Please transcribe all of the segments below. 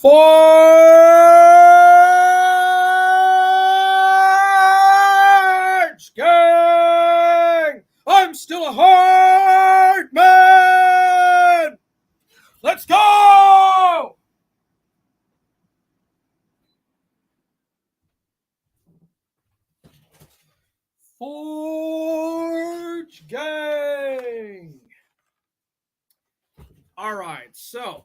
Forge gang! I'm still a hard man! Let's go! Forge gang! All right, so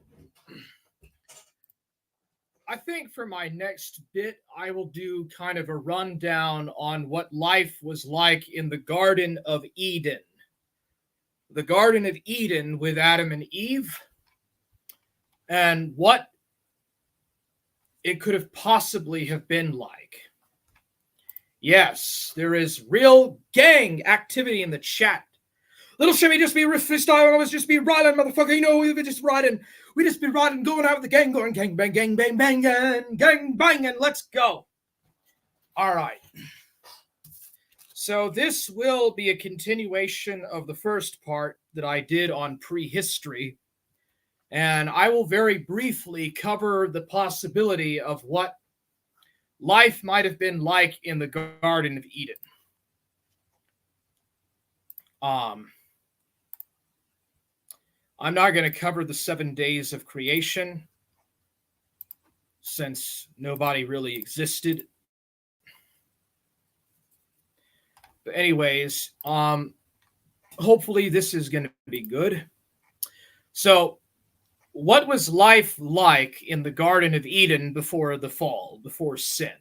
I think for my next bit, I will do kind of a rundown on what life was like in the Garden of Eden. The Garden of Eden with Adam and Eve, and what it could have possibly have been like. Yes, there is real gang activity in the chat. Little Shimmy just be freestyle, I was just be riding, motherfucker. You know, we were just riding. We just be riding, going out with the gang, going gang bang, gang bang, bang, gang banging. Let's go. All right. So this will be a continuation of the first part that I did on prehistory. And I will very briefly cover the possibility of what life might have been like in the Garden of Eden. I'm not going to cover the 7 days of creation since nobody really existed. But anyways, hopefully this is going to be good. So, what was life like in the Garden of Eden before the fall, before sin?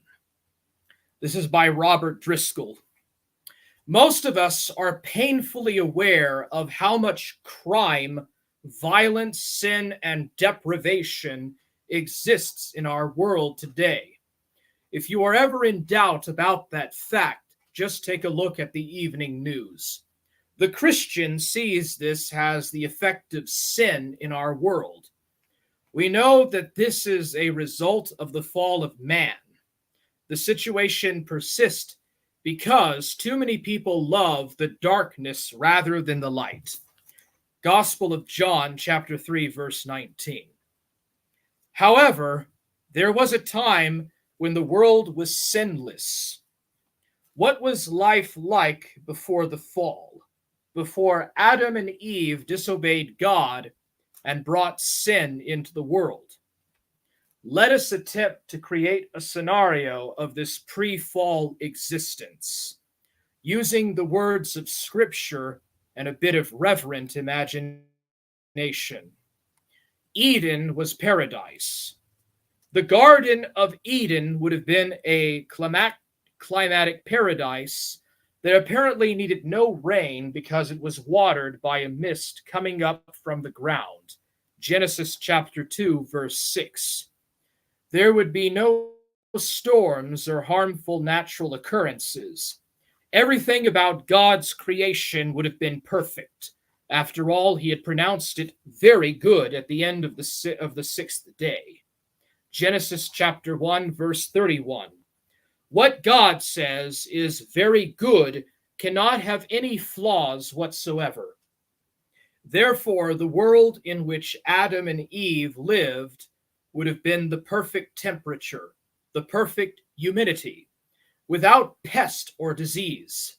This is by Robert Driscoll. Most of us are painfully aware of how much crime, violence, sin, and deprivation exists in our world today. If you are ever in doubt about that fact, just take a look at the evening news. The Christian sees this as the effect of sin in our world. We know that this is a result of the fall of man. The situation persists because too many people love the darkness rather than the light. Gospel of John, chapter 3, verse 19. However, there was a time when the world was sinless. What was life like before the fall, before Adam and Eve disobeyed God and brought sin into the world? Let us attempt to create a scenario of this pre-fall existence, using the words of Scripture and a bit of reverent imagination. Eden was paradise. The Garden of Eden would have been a climatic paradise that apparently needed no rain because it was watered by a mist coming up from the ground. Genesis chapter 2, verse 6. There would be no storms or harmful natural occurrences. Everything about God's creation would have been perfect. After all, he had pronounced it very good at the end of the sixth day. Genesis chapter 1, verse 31. What God says is very good cannot have any flaws whatsoever. Therefore, the world in which Adam and Eve lived would have been the perfect temperature, the perfect humidity, without pest or disease,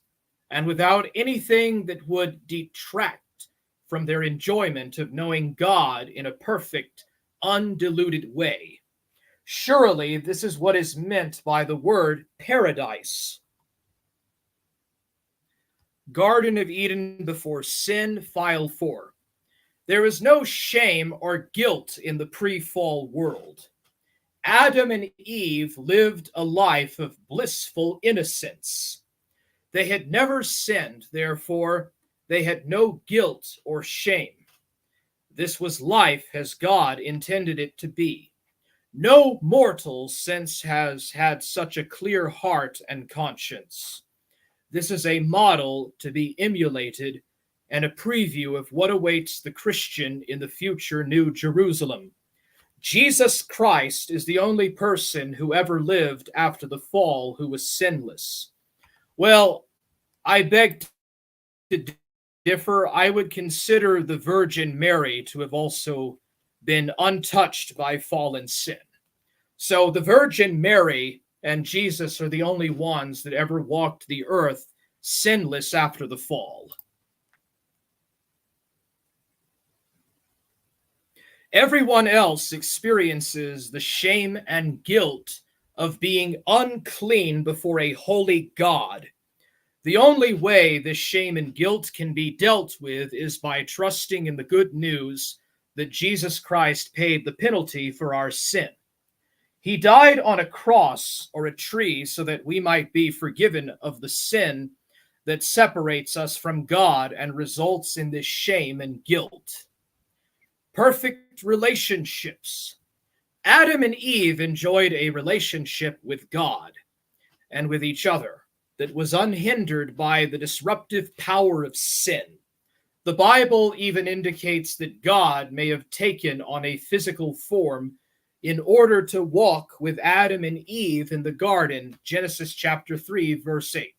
and without anything that would detract from their enjoyment of knowing God in a perfect, undiluted way. Surely this is what is meant by the word paradise. Garden of Eden before sin, file 4. There is no shame or guilt in the pre-fall world. Adam and Eve lived a life of blissful innocence. They had never sinned, therefore, they had no guilt or shame. This was life as God intended it to be. No mortal since has had such a clear heart and conscience. This is a model to be emulated and a preview of what awaits the Christian in the future New Jerusalem. Jesus Christ is the only person who ever lived after the fall who was sinless. Well, I beg to differ. I would consider the Virgin Mary to have also been untouched by fallen sin. So the Virgin Mary and Jesus are the only ones that ever walked the earth sinless after the fall. Everyone else experiences the shame and guilt of being unclean before a holy God. The only way this shame and guilt can be dealt with is by trusting in the good news that Jesus Christ paid the penalty for our sin. He died on a cross or a tree so that we might be forgiven of the sin that separates us from God and results in this shame and guilt. Perfect relationships. Adam and Eve enjoyed a relationship with God and with each other that was unhindered by the disruptive power of sin. The Bible even indicates that God may have taken on a physical form in order to walk with Adam and Eve in the garden, Genesis chapter 3, verse 8.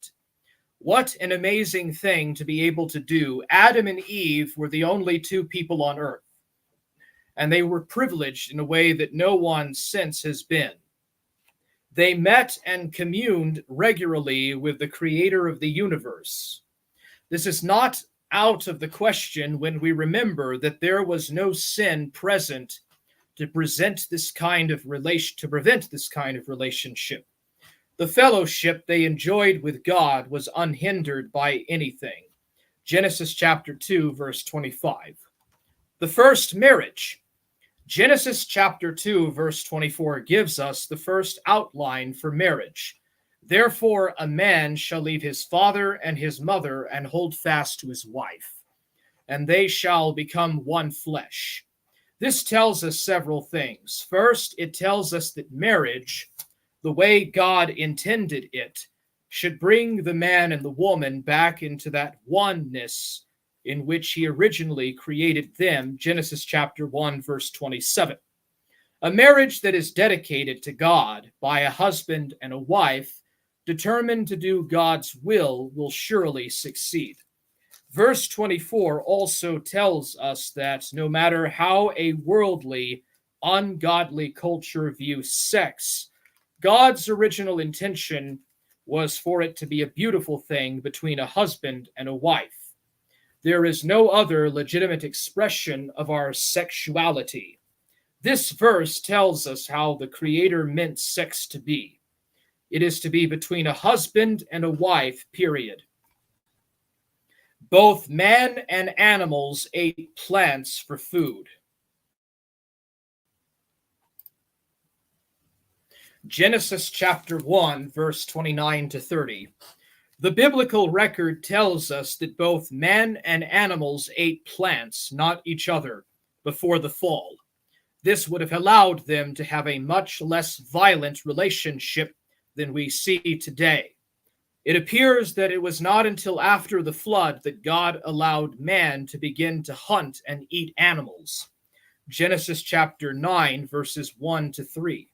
What an amazing thing to be able to do. Adam and Eve were the only two people on earth, and they were privileged in a way that no one since has been. They met and communed regularly with the creator of the universe. This is not out of the question when we remember that there was no sin present to prevent this kind of relationship. The fellowship they enjoyed with God was unhindered by anything. Genesis chapter 2, verse 25. The first marriage. Genesis chapter 2, verse 24 gives us the first outline for marriage. Therefore, a man shall leave his father and his mother and hold fast to his wife, and they shall become one flesh. This tells us several things. First, it tells us that marriage, the way God intended it, should bring the man and the woman back into that oneness in which he originally created them, Genesis chapter 1, verse 27. A marriage that is dedicated to God by a husband and a wife determined to do God's will surely succeed. Verse 24 also tells us that no matter how a worldly, ungodly culture views sex, God's original intention was for it to be a beautiful thing between a husband and a wife. There is no other legitimate expression of our sexuality. This verse tells us how the Creator meant sex to be. It is to be between a husband and a wife, period. Both man and animals ate plants for food. Genesis chapter 1, verse 29 to 30. The biblical record tells us that both men and animals ate plants, not each other, before the fall. This would have allowed them to have a much less violent relationship than we see today. It appears that it was not until after the flood that God allowed man to begin to hunt and eat animals. Genesis chapter 9, verses 1 to 3.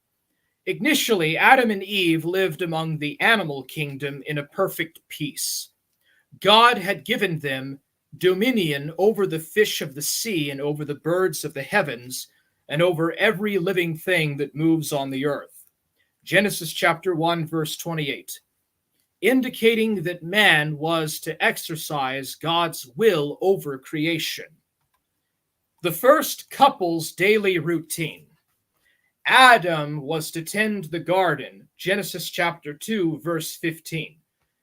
Initially, Adam and Eve lived among the animal kingdom in a perfect peace. God had given them dominion over the fish of the sea and over the birds of the heavens and over every living thing that moves on the earth. Genesis chapter 1, verse 28. Indicating that man was to exercise God's will over creation. The first couple's daily routine. Adam was to tend the garden, Genesis chapter 2, verse 15,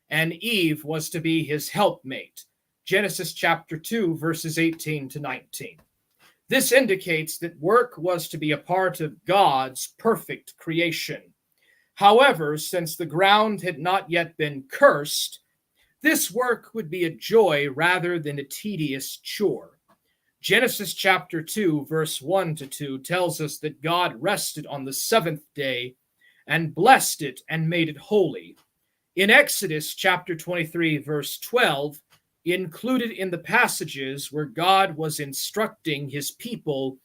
and Eve was to be his helpmate, Genesis chapter 2, verses 18 to 19. This indicates that work was to be a part of God's perfect creation. However, since the ground had not yet been cursed, this work would be a joy rather than a tedious chore. Genesis chapter 2, verse 1 to 2 tells us that God rested on the seventh day and blessed it and made it holy. In Exodus chapter 23, verse 12, included in the passages where God was instructing his people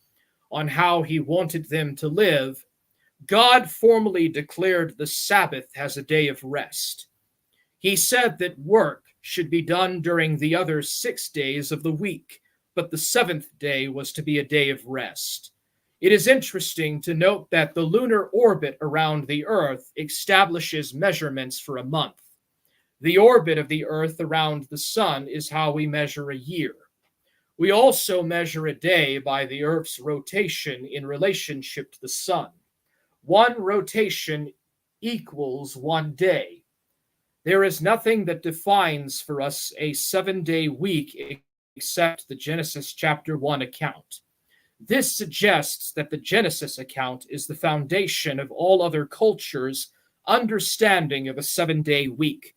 on how he wanted them to live, God formally declared the Sabbath as a day of rest. He said that work should be done during the other 6 days of the week, but the seventh day was to be a day of rest. It is interesting to note that the lunar orbit around the Earth establishes measurements for a month. The orbit of the Earth around the Sun is how we measure a year. We also measure a day by the Earth's rotation in relationship to the Sun. One rotation equals 1 day. There is nothing that defines for us a 7-day week except the Genesis chapter 1 account. This suggests that the Genesis account is the foundation of all other cultures' understanding of a 7-day week.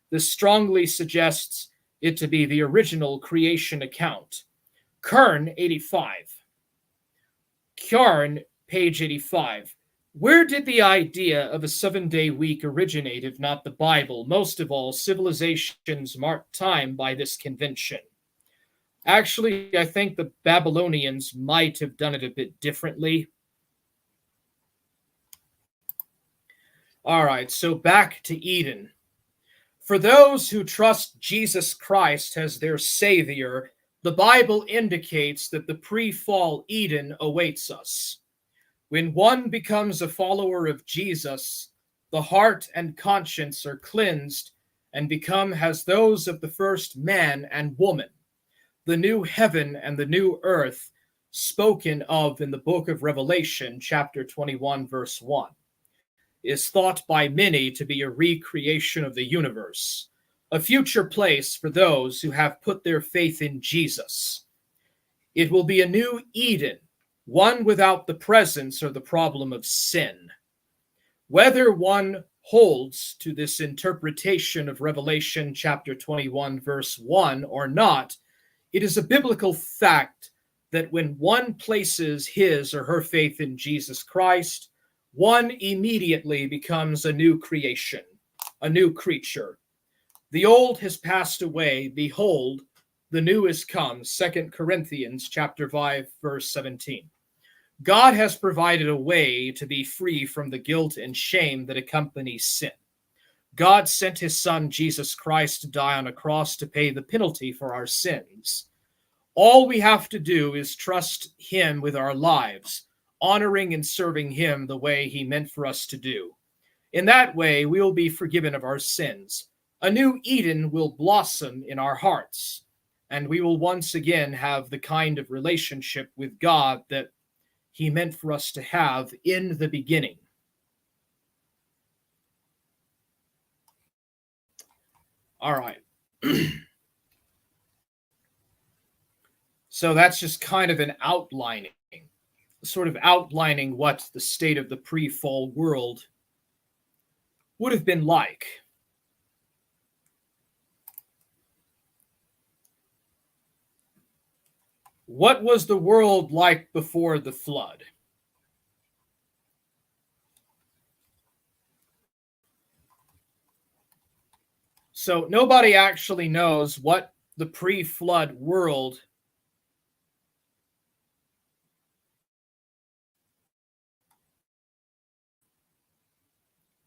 This strongly suggests it to be the original creation account. Kern, 85. Kern, page 85. Where did the idea of a 7-day week originate, if not the Bible? Most of all, civilizations mark time by this convention. Actually, I think the Babylonians might have done it a bit differently. All right, so back to Eden. For those who trust Jesus Christ as their Savior, the Bible indicates that the pre-fall Eden awaits us. When one becomes a follower of Jesus, the heart and conscience are cleansed and become as those of the first man and woman. The new heaven and the new earth spoken of in the book of Revelation, chapter 21, verse 1, is thought by many to be a recreation of the universe, a future place for those who have put their faith in Jesus. It will be a new Eden, one without the presence or the problem of sin. Whether one holds to this interpretation of Revelation chapter 21, verse 1 or not, it is a biblical fact that when one places his or her faith in Jesus Christ, one immediately becomes a new creation, a new creature. The old has passed away, behold, the new is come. 2 Corinthians chapter 5, verse 17. God has provided a way to be free from the guilt and shame that accompanies sin. God sent his Son, Jesus Christ, to die on a cross to pay the penalty for our sins. All we have to do is trust him with our lives, honoring and serving him the way he meant for us to do. In that way, we will be forgiven of our sins. A new Eden will blossom in our hearts, and we will once again have the kind of relationship with God that he meant for us to have in the beginning. All right. So that's just kind of an outlining, sort of outlining what the state of the pre-fall world would have been like. What was the world like before the flood? So nobody actually knows what the pre-flood world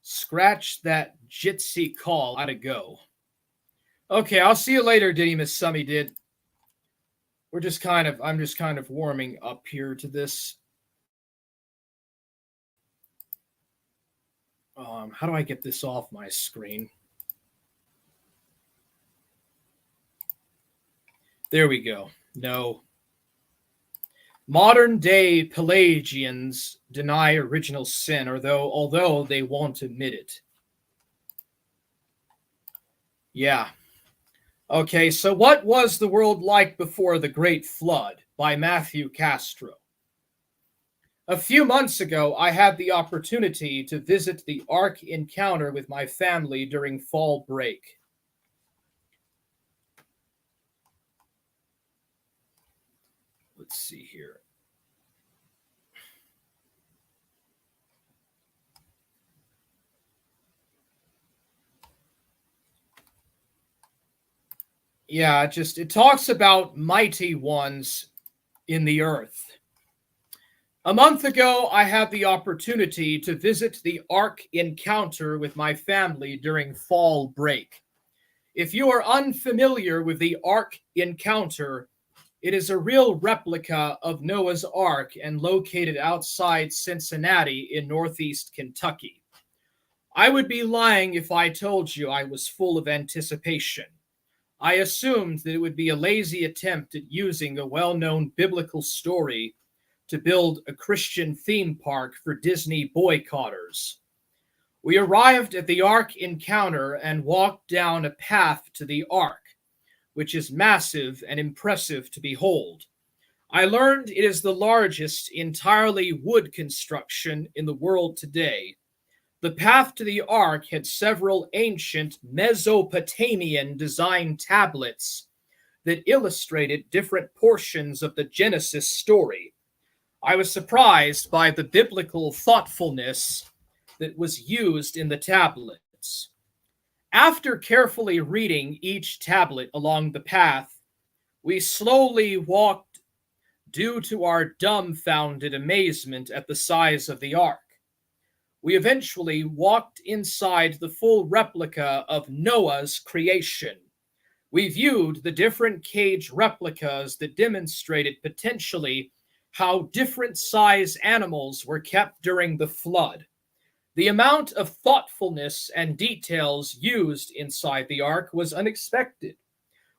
scratch that Jitsi call. Gotta go. Okay, I'll see you later, Miss Summy did. I'm just kind of warming up here to this. How do I get this off my screen? There we go. No. Modern day Pelagians deny original sin, although they won't admit it. Yeah. Okay, so what was the world like before the Great Flood by Matthew Castro? A few months ago, I had the opportunity to visit the Ark Encounter with my family during fall break. Let's see here. Yeah, it talks about mighty ones in the earth. A month ago, I had the opportunity to visit the Ark Encounter with my family during fall break. If you are unfamiliar with the Ark Encounter, It is a real replica of Noah's Ark and located outside Cincinnati in northeast Kentucky. I would be lying if I told you I was full of anticipation. I assumed that it would be a lazy attempt at using a well-known biblical story to build a Christian theme park for Disney boycotters. We arrived at the Ark encounter and walked down a path to the Ark, which is massive and impressive to behold. I learned it is the largest entirely wood construction in the world today. The path to the Ark had several ancient Mesopotamian design tablets that illustrated different portions of the Genesis story. I was surprised by the biblical thoughtfulness that was used in the tablets. After carefully reading each tablet along the path, we slowly walked due to our dumbfounded amazement at the size of the Ark. We eventually walked inside the full replica of Noah's creation. We viewed the different cage replicas that demonstrated potentially how different size animals were kept during the flood. The amount of thoughtfulness and details used inside the Ark was unexpected.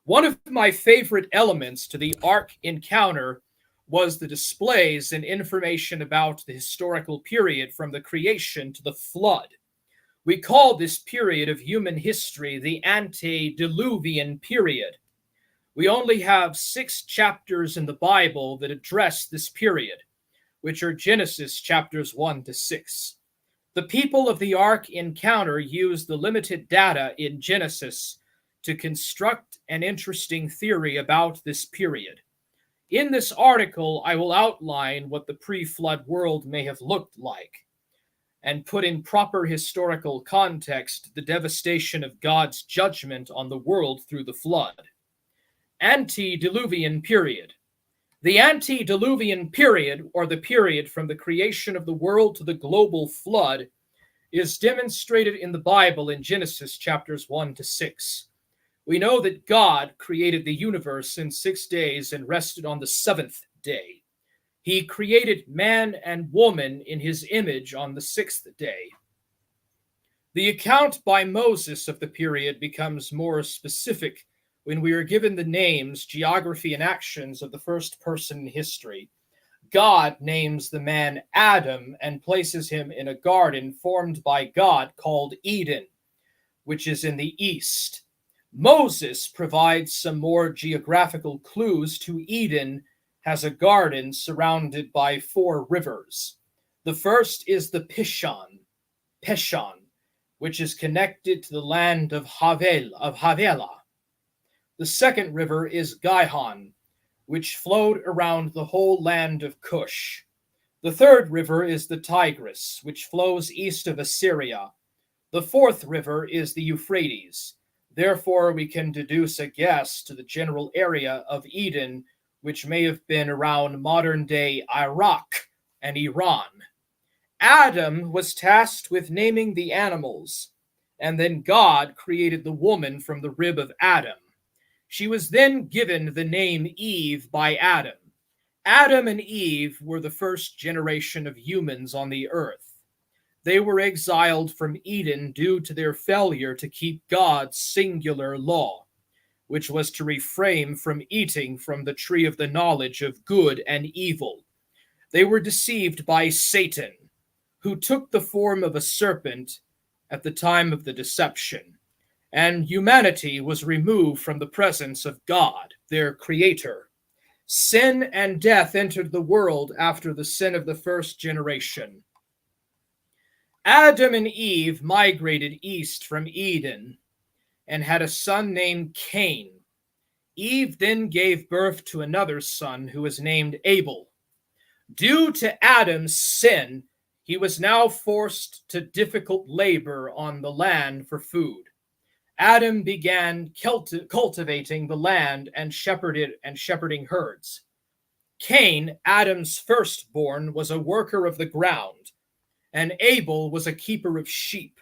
One of my favorite elements to the Ark encounter was the displays and information about the historical period from the creation to the flood. We call this period of human history the antediluvian period. We only have 6 chapters in the Bible that address this period, which are Genesis chapters 1 to 6. The people of the Ark encounter used the limited data in Genesis to construct an interesting theory about this period. In this article, I will outline what the pre-flood world may have looked like and put in proper historical context the devastation of God's judgment on the world through the flood. Antediluvian period. The antediluvian period, or the period from the creation of the world to the global flood, is demonstrated in the Bible in Genesis chapters 1 to 6. We know that God created the universe in 6 days and rested on the 7th day. He created man and woman in his image on the 6th day. The account by Moses of the period becomes more specific when we are given the names, geography, and actions of the first person in history. God names the man Adam and places him in a garden formed by God called Eden, which is in the east. Moses provides some more geographical clues to Eden has a garden surrounded by 4 rivers. The first is the Pishon, which is connected to the land of Havilah. The second river is Gihon, which flowed around the whole land of Cush. The third river is the Tigris, which flows east of Assyria. The fourth river is the Euphrates. Therefore, we can deduce a guess to the general area of Eden, which may have been around modern-day Iraq and Iran. Adam was tasked with naming the animals, and then God created the woman from the rib of Adam. She was then given the name Eve by Adam. Adam and Eve were the first generation of humans on the earth. They were exiled from Eden due to their failure to keep God's singular law, which was to refrain from eating from the tree of the knowledge of good and evil. They were deceived by Satan, who took the form of a serpent at the time of the deception, and humanity was removed from the presence of God, their creator. Sin and death entered the world after the sin of the first generation. Adam and Eve migrated east from Eden and had a son named Cain. Eve then gave birth to another son who was named Abel. Due to Adam's sin, he was now forced to difficult labor on the land for food. Adam began cultivating the land and shepherding herds. Cain, Adam's firstborn, was a worker of the ground, and Abel was a keeper of sheep.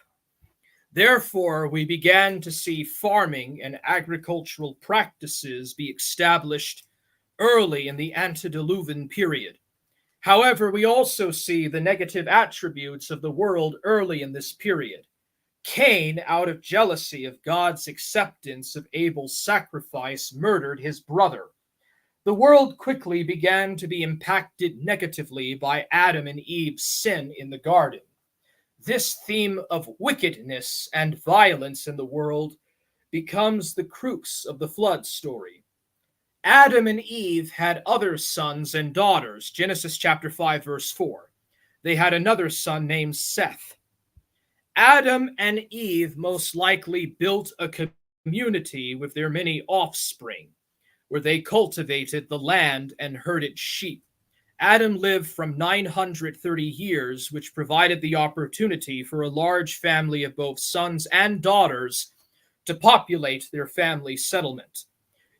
Therefore, we began to see farming and agricultural practices be established early in the antediluvian period. However, we also see the negative attributes of the world early in this period. Cain, out of jealousy of God's acceptance of Abel's sacrifice, murdered his brother. The world quickly began to be impacted negatively by Adam and Eve's sin in the garden. This theme of wickedness and violence in the world becomes the crux of the flood story. Adam and Eve had other sons and daughters. Genesis chapter 5, verse 4. They had another son named Seth. Adam and Eve most likely built a community with their many offspring, where they cultivated the land and herded sheep. Adam lived from 930 years, which provided the opportunity for a large family of both sons and daughters to populate their family settlement.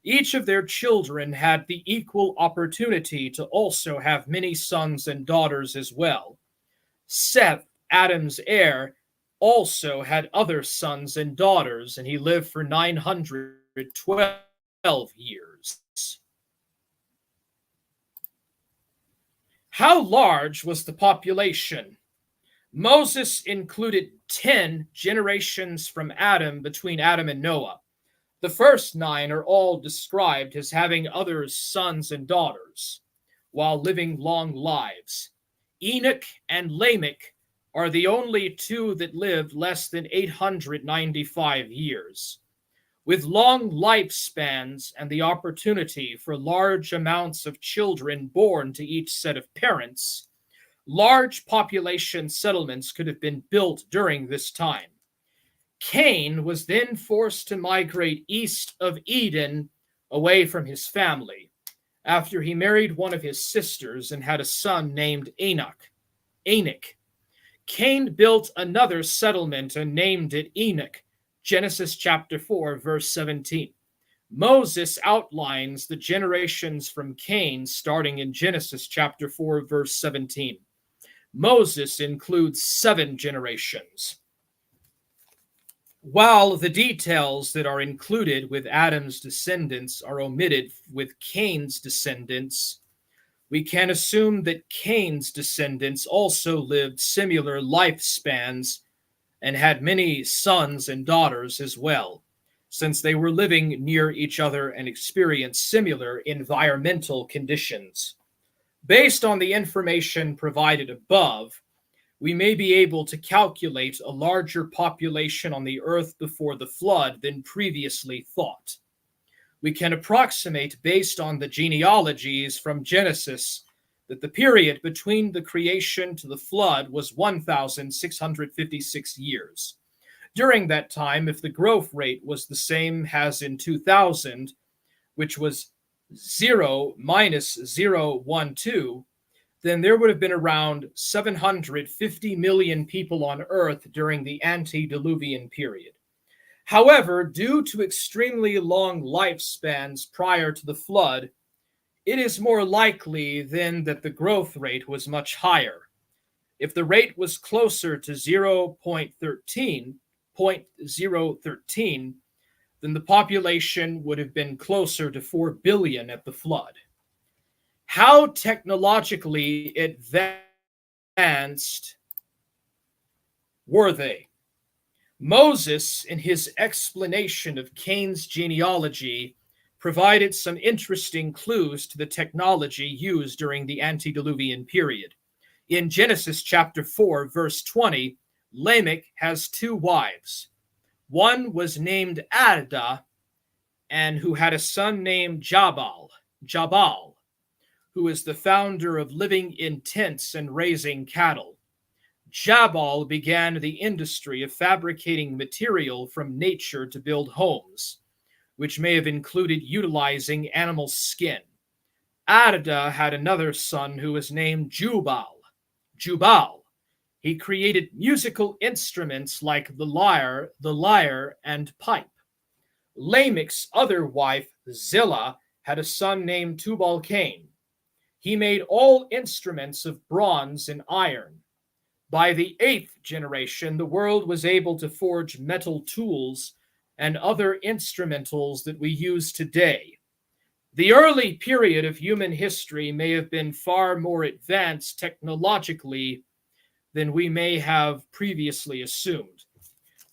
Each of their children had the equal opportunity to also have many sons and daughters as well. Seth, Adam's heir, also had other sons and daughters, and he lived for 912 years. How large was the population? Moses included 10 generations from Adam between Adam and Noah. The first 9 are all described as having other sons and daughters while living long lives. Enoch and Lamech are the only 2 that lived less than 895 years. With long lifespans and the opportunity for large amounts of children born to each set of parents, large population settlements could have been built during this time. Cain was then forced to migrate east of Eden away from his family after he married one of his sisters and had a son named Enoch. Cain built another settlement and named it Enoch. Genesis chapter 4, verse 17. Moses outlines the generations from Cain starting in Genesis chapter 4, verse 17. Moses includes 7 generations. While the details that are included with Adam's descendants are omitted with Cain's descendants, we can assume that Cain's descendants also lived similar lifespans and had many sons and daughters as well, since they were living near each other and experienced similar environmental conditions. Based on the information provided above, we may be able to calculate a larger population on the earth before the flood than previously thought. We can approximate, based on the genealogies from Genesis, that the period between the creation to the flood was 1,656 years. During that time, if the growth rate was the same as in 2000, which was 0 minus 0.12, then there would have been around 750 million people on Earth during the antediluvian period. However, due to extremely long lifespans prior to the flood, it is more likely then that the growth rate was much higher. If the rate was closer to 0.13, then the population would have been closer to 4 billion at the flood. How technologically advanced were they? Moses, in his explanation of Cain's genealogy, provided some interesting clues to the technology used during the antediluvian period. In Genesis chapter 4, verse 20, Lamech has 2 wives. One was named Adah, and who had a son named Jabal, who is the founder of living in tents and raising cattle. Jabal began the industry of fabricating material from nature to build homes, which may have included utilizing animal skin. Adah had another son who was named Jubal. He created musical instruments like the lyre, and pipe. Lamech's other wife, Zillah, had a son named Tubal-Cain. He made all instruments of bronze and iron. By the 8th generation, the world was able to forge metal tools and other instrumentals that we use today. The early period of human history may have been far more advanced technologically than we may have previously assumed.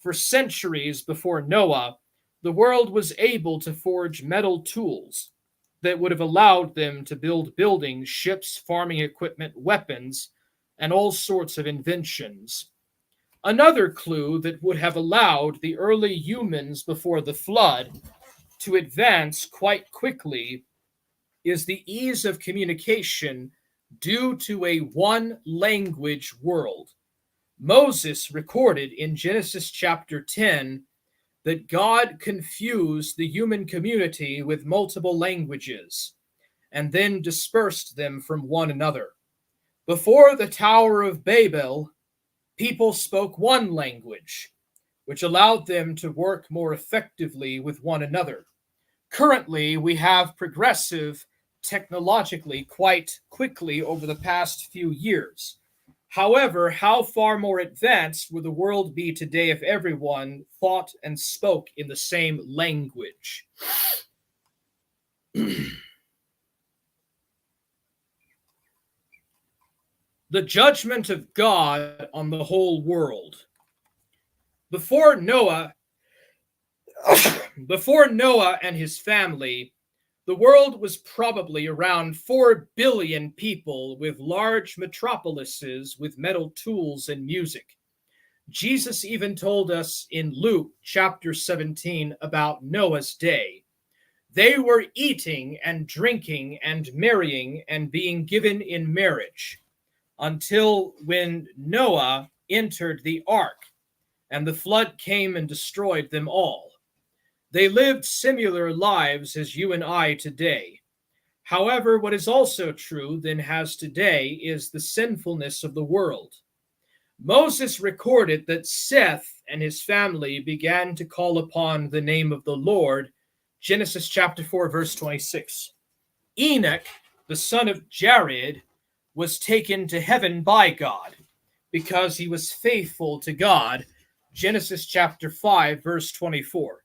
For centuries before Noah, the world was able to forge metal tools that would have allowed them to build buildings, ships, farming equipment, weapons, and all sorts of inventions. Another clue that would have allowed the early humans before the flood to advance quite quickly is the ease of communication due to a one language world. Moses recorded in Genesis chapter 10 that God confused the human community with multiple languages and then dispersed them from one another. Before the Tower of Babel, people spoke one language, which allowed them to work more effectively with one another. Currently, we have progressive technologically quite quickly over the past few years. However, how far more advanced would the world be today if everyone thought and spoke in the same language? The judgment of God on the whole world. Before Noah and his family, the world was probably around 4 billion people with large metropolises with metal tools and music. Jesus even told us in Luke chapter 17 about Noah's day. They were eating and drinking and marrying and being given in marriage until when Noah entered the ark and the flood came and destroyed them all. They lived similar lives as you and I today. However, what is also true than has today is the sinfulness of the world. Moses recorded that Seth and his family began to call upon the name of the Lord, Genesis chapter 4, verse 26. Enoch, the son of Jared, was taken to heaven by God because he was faithful to God, Genesis chapter 5, verse 24.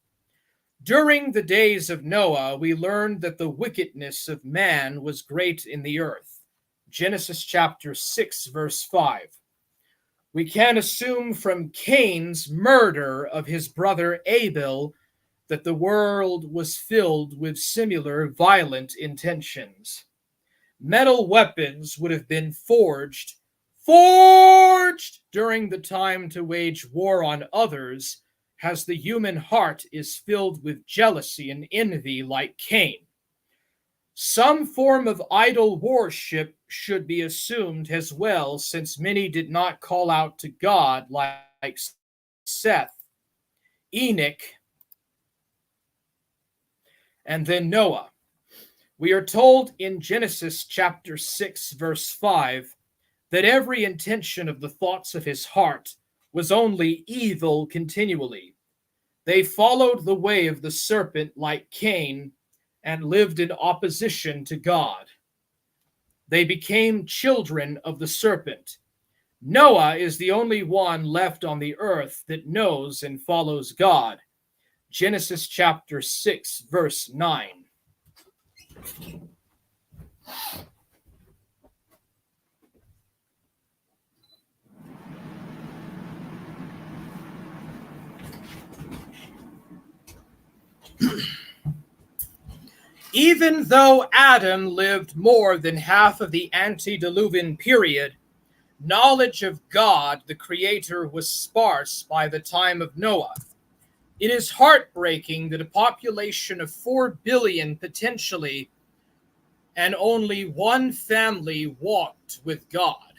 During the days of Noah, we learned that the wickedness of man was great in the earth. Genesis chapter 6, verse 5. We can assume from Cain's murder of his brother Abel that the world was filled with similar violent intentions. Metal weapons would have been forged during the time to wage war on others, as the human heart is filled with jealousy and envy like Cain. Some form of idol worship should be assumed as well, since many did not call out to God like Seth, Enoch, and then Noah. We are told in Genesis chapter 6, verse 5, that every intention of the thoughts of his heart was only evil continually. They followed the way of the serpent like Cain and lived in opposition to God. They became children of the serpent. Noah is the only one left on the earth that knows and follows God. Genesis chapter 6, verse 9. Even though Adam lived more than half of the antediluvian period, knowledge of God, the Creator, was sparse by the time of Noah. It is heartbreaking that a population of 4 billion potentially and only one family walked with God.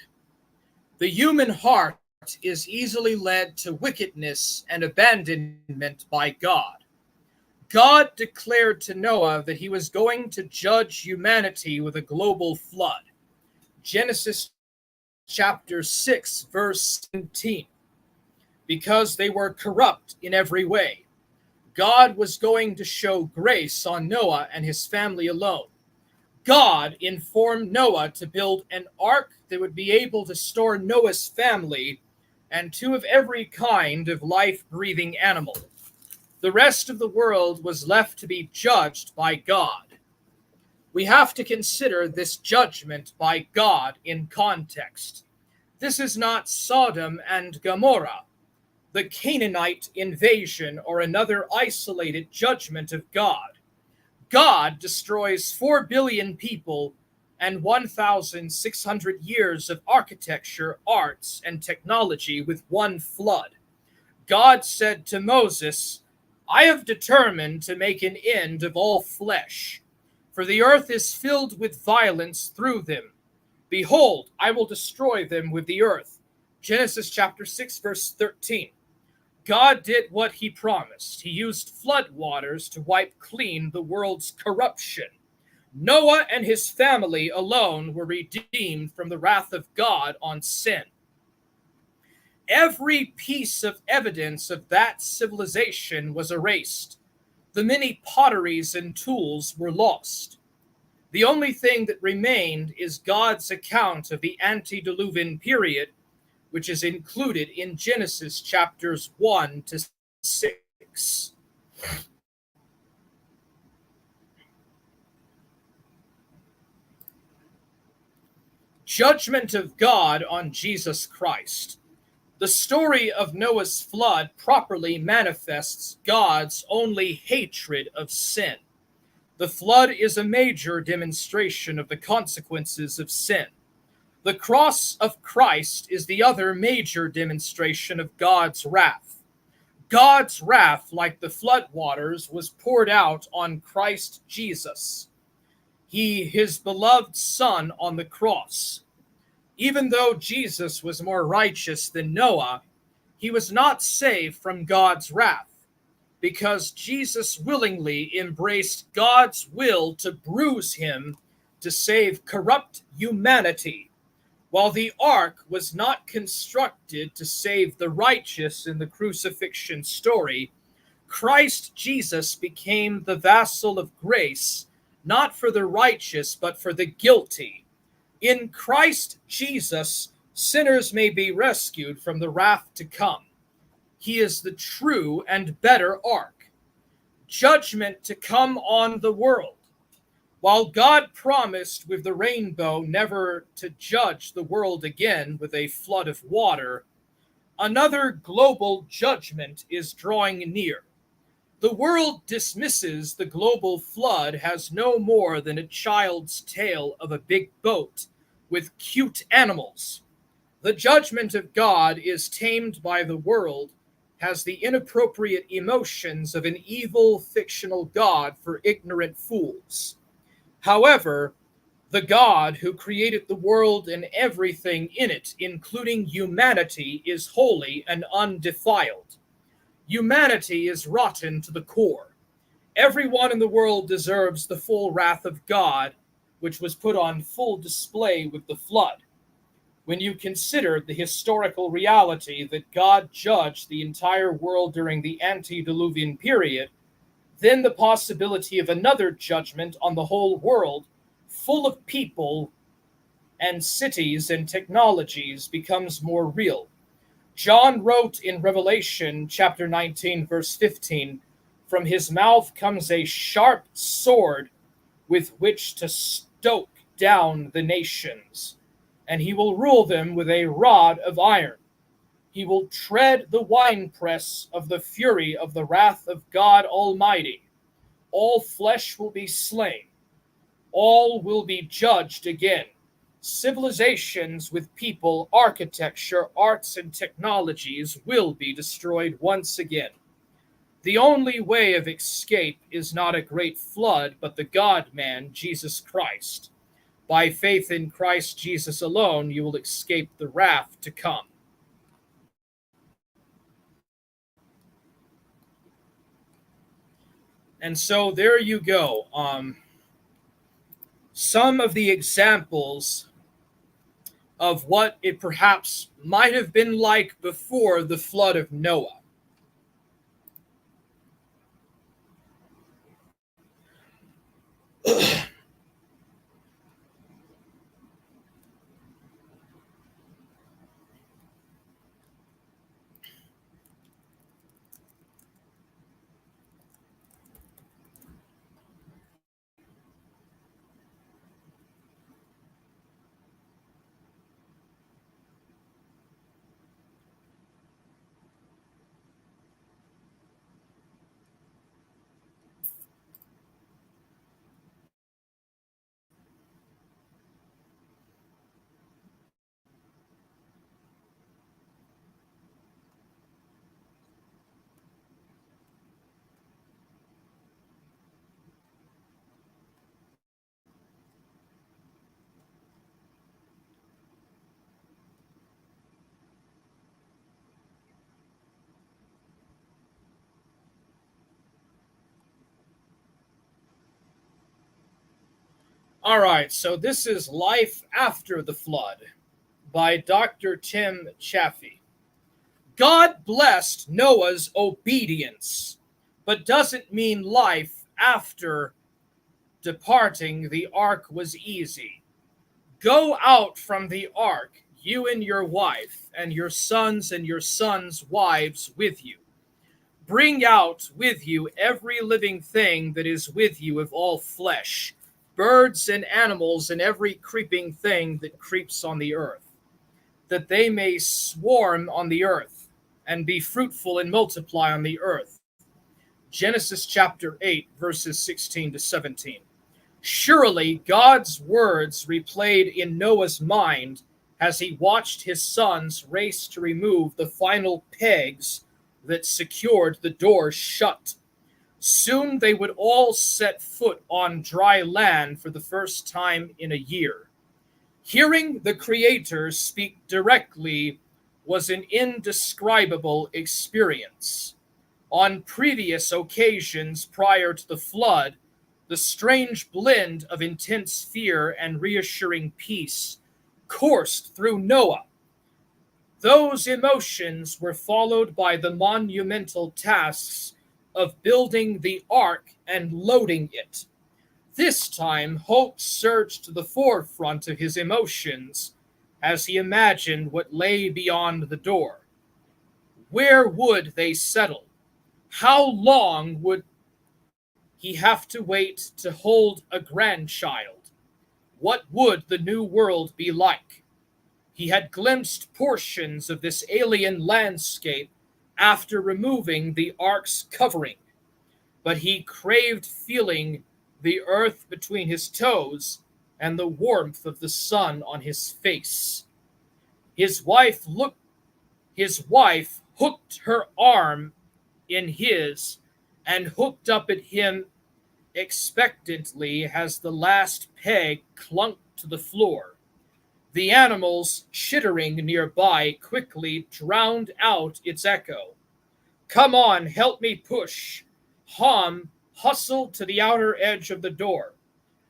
The human heart is easily led to wickedness and abandonment by God. God declared to Noah that he was going to judge humanity with a global flood. Genesis chapter 6, verse 17. Because they were corrupt in every way, God was going to show grace on Noah and his family alone. God informed Noah to build an ark that would be able to store Noah's family and 2 of every kind of life-breathing animal. The rest of the world was left to be judged by God. We have to consider this judgment by God in context. This is not Sodom and Gomorrah, the Canaanite invasion, or another isolated judgment of God. God destroys 4 billion people and 1,600 years of architecture, arts, and technology with one flood. God said to Moses, I have determined to make an end of all flesh, for the earth is filled with violence through them. Behold, I will destroy them with the earth. Genesis chapter 6, verse 13. God did what he promised. He used flood waters to wipe clean the world's corruption. Noah and his family alone were redeemed from the wrath of God on sin. Every piece of evidence of that civilization was erased. The many potteries and tools were lost. The only thing that remained is God's account of the antediluvian period, which is included in Genesis chapters 1 to 6. Judgment of God on Jesus Christ. The story of Noah's flood properly manifests God's only hatred of sin. The flood is a major demonstration of the consequences of sin. The cross of Christ is the other major demonstration of God's wrath. God's wrath, like the flood waters, was poured out on Christ Jesus, his beloved Son, on the cross. Even though Jesus was more righteous than Noah, he was not saved from God's wrath, because Jesus willingly embraced God's will to bruise him to save corrupt humanity. While the ark was not constructed to save the righteous in the crucifixion story, Christ Jesus became the vassal of grace, not for the righteous, but for the guilty. In Christ Jesus, sinners may be rescued from the wrath to come. He is the true and better ark. Judgment to come on the world. While God promised with the rainbow never to judge the world again with a flood of water, another global judgment is drawing near. The world dismisses the global flood as no more than a child's tale of a big boat with cute animals. The judgment of God is tamed by the world, has the inappropriate emotions of an evil fictional God for ignorant fools. However, the God who created the world and everything in it, including humanity, is holy and undefiled. Humanity is rotten to the core. Everyone in the world deserves the full wrath of God, which was put on full display with the flood. When you consider the historical reality that God judged the entire world during the antediluvian period, then the possibility of another judgment on the whole world, full of people and cities and technologies, becomes more real. John wrote in Revelation chapter 19, verse 15, "From his mouth comes a sharp sword with which to stoke down the nations, and he will rule them with a rod of iron. He will tread the winepress of the fury of the wrath of God Almighty. All flesh will be slain. All will be judged again. Civilizations with people, architecture, arts, and technologies will be destroyed once again. The only way of escape is not a great flood, but the God-man, Jesus Christ. By faith in Christ Jesus alone, you will escape the wrath to come." And so there you go. Some of the examples of what it perhaps might have been like before the flood of Noah. All right, so this is Life After the Flood by Dr. Tim Chaffee. God blessed Noah's obedience, but doesn't mean life after departing the ark was easy. Go out from the ark, you and your wife, and your sons' wives with you. Bring out with you every living thing that is with you of all flesh, birds and animals, and every creeping thing that creeps on the earth, that they may swarm on the earth, and be fruitful and multiply on the earth. Genesis chapter 8, verses 16 to 17. Surely God's words replayed in Noah's mind as he watched his sons race to remove the final pegs that secured the door shut. Soon they would all set foot on dry land for the first time in a year. Hearing the Creator speak directly was an indescribable experience. On previous occasions prior to the flood, the strange blend of intense fear and reassuring peace coursed through Noah. Those emotions were followed by the monumental tasks of building the ark and loading it. This time, hope surged to the forefront of his emotions as he imagined what lay beyond the door. Where would they settle? How long would he have to wait to hold a grandchild? What would the new world be like? He had glimpsed portions of this alien landscape after removing the ark's covering, but he craved feeling the earth between his toes and the warmth of the sun on his face. His wife hooked her arm in his and hooked up at him expectantly as the last peg clunked to the floor. The animals chittering nearby quickly drowned out its echo. Come on, help me push. Ham hustled to the outer edge of the door,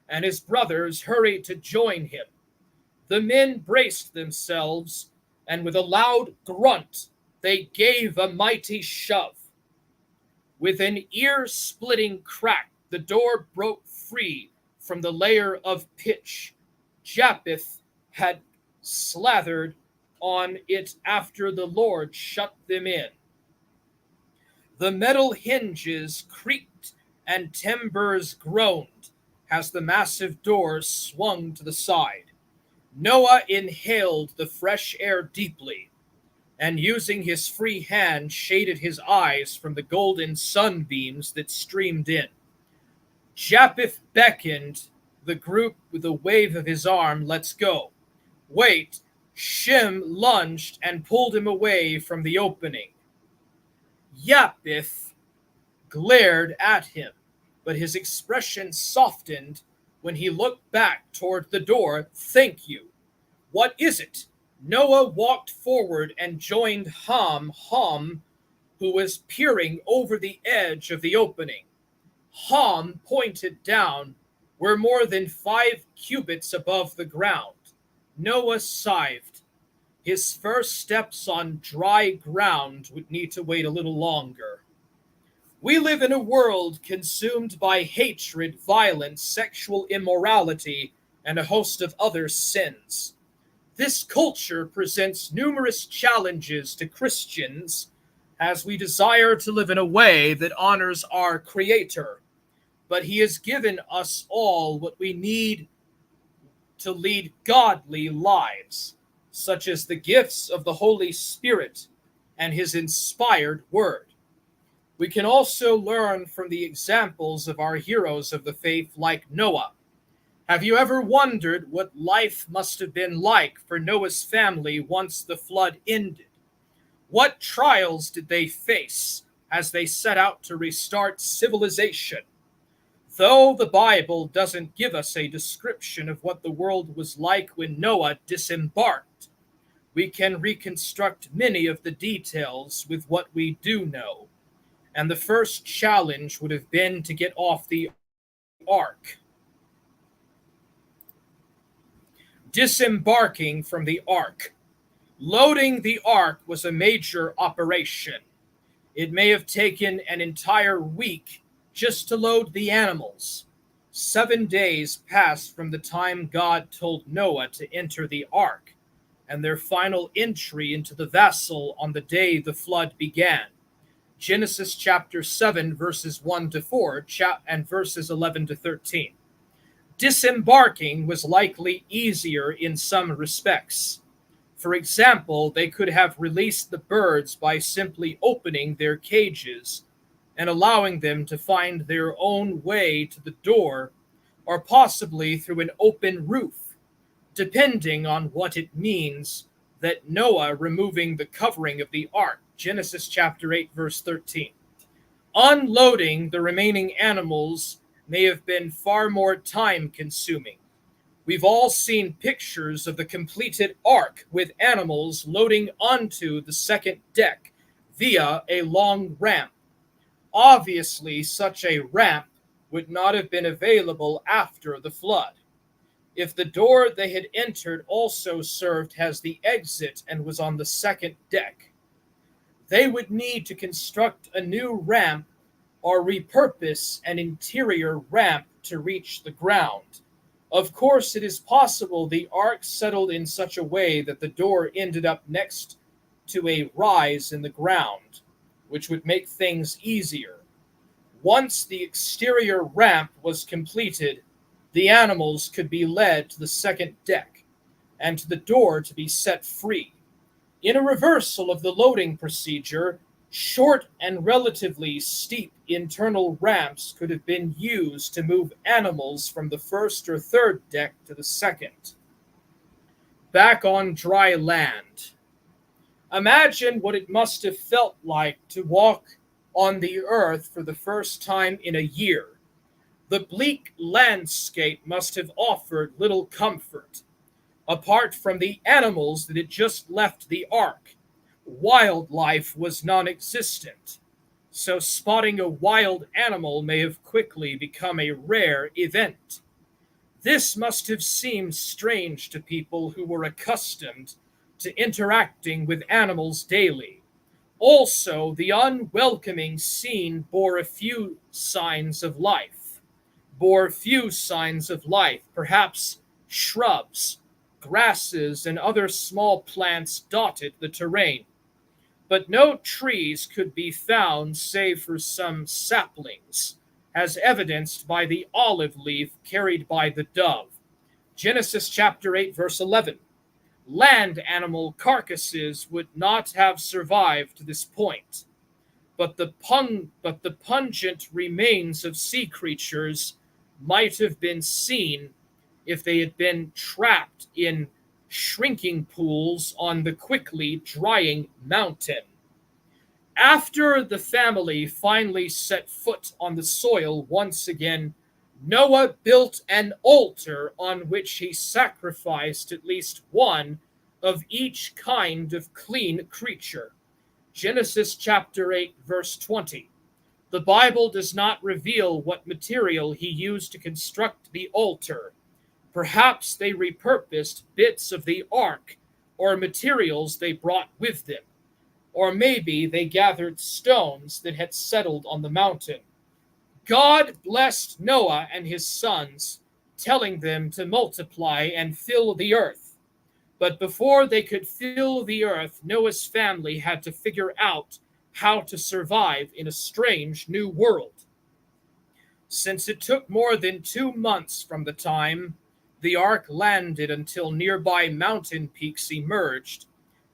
and his brothers hurried to join him. The men braced themselves, and with a loud grunt, they gave a mighty shove. With an ear-splitting crack, the door broke free from the layer of pitch Japheth had slathered on it after the Lord shut them in. The metal hinges creaked and timbers groaned as the massive door swung to the side. Noah inhaled the fresh air deeply, and using his free hand shaded his eyes from the golden sunbeams that streamed in. Japheth beckoned the group with a wave of his arm. Let's go. Wait. Shem lunged and pulled him away from the opening. Japheth glared at him, but his expression softened when he looked back toward the door. Thank you. What is it? Noah walked forward and joined Ham, who was peering over the edge of the opening. Ham pointed down. We're more than 5 cubits above the ground. Noah sighed. His first steps on dry ground would need to wait a little longer. We live in a world consumed by hatred, violence, sexual immorality, and a host of other sins. This culture presents numerous challenges to Christians as we desire to live in a way that honors our Creator. But He has given us all what we need to lead godly lives, such as the gifts of the Holy Spirit and His inspired Word. We can also learn from the examples of our heroes of the faith like Noah. Have you ever wondered what life must have been like for Noah's family once the flood ended? What trials did they face as they set out to restart civilization? Though the Bible doesn't give us a description of what the world was like when Noah disembarked, we can reconstruct many of the details with what we do know. And the first challenge would have been to get off the ark. Disembarking from the ark. Loading the ark was a major operation. It may have taken an entire week just to load the animals. 7 days passed from the time God told Noah to enter the ark, and their final entry into the vessel on the day the flood began. Genesis chapter 7, verses 1 to 4, and verses 11 to 13. Disembarking was likely easier in some respects. For example, they could have released the birds by simply opening their cages and allowing them to find their own way to the door, or possibly through an open roof, depending on what it means that Noah removing the covering of the ark. Genesis chapter 8, verse 13. Unloading the remaining animals may have been far more time consuming. We've all seen pictures of the completed ark with animals loading onto the second deck via a long ramp. Obviously, such a ramp would not have been available after the flood. If the door they had entered also served as the exit and was on the second deck, they would need to construct a new ramp or repurpose an interior ramp to reach the ground. Of course, it is possible the ark settled in such a way that the door ended up next to a rise in the ground, which would make things easier. Once the exterior ramp was completed, the animals could be led to the second deck and to the door to be set free. In a reversal of the loading procedure, short and relatively steep internal ramps could have been used to move animals from the first or third deck to the second. Back on dry land. Imagine what it must have felt like to walk on the earth for the first time in a year. The bleak landscape must have offered little comfort. Apart from the animals that had just left the ark, wildlife was non-existent, so spotting a wild animal may have quickly become a rare event. This must have seemed strange to people who were accustomed to interacting with animals daily. Also, the unwelcoming scene bore few signs of life, perhaps shrubs, grasses, and other small plants dotted the terrain. But no trees could be found save for some saplings, as evidenced by the olive leaf carried by the dove. Genesis chapter 8, verse 11. Land animal carcasses would not have survived to this point, but the pungent remains of sea creatures might have been seen if they had been trapped in shrinking pools on the quickly drying mountain. After the family finally set foot on the soil once again, Noah built an altar on which he sacrificed at least one of each kind of clean creature. Genesis chapter 8, verse 20. The Bible does not reveal what material he used to construct the altar. Perhaps they repurposed bits of the ark or materials they brought with them. Or maybe they gathered stones that had settled on the mountain. God blessed Noah and his sons, telling them to multiply and fill the earth. But before they could fill the earth, Noah's family had to figure out how to survive in a strange new world. Since it took more than 2 months from the time the ark landed until nearby mountain peaks emerged,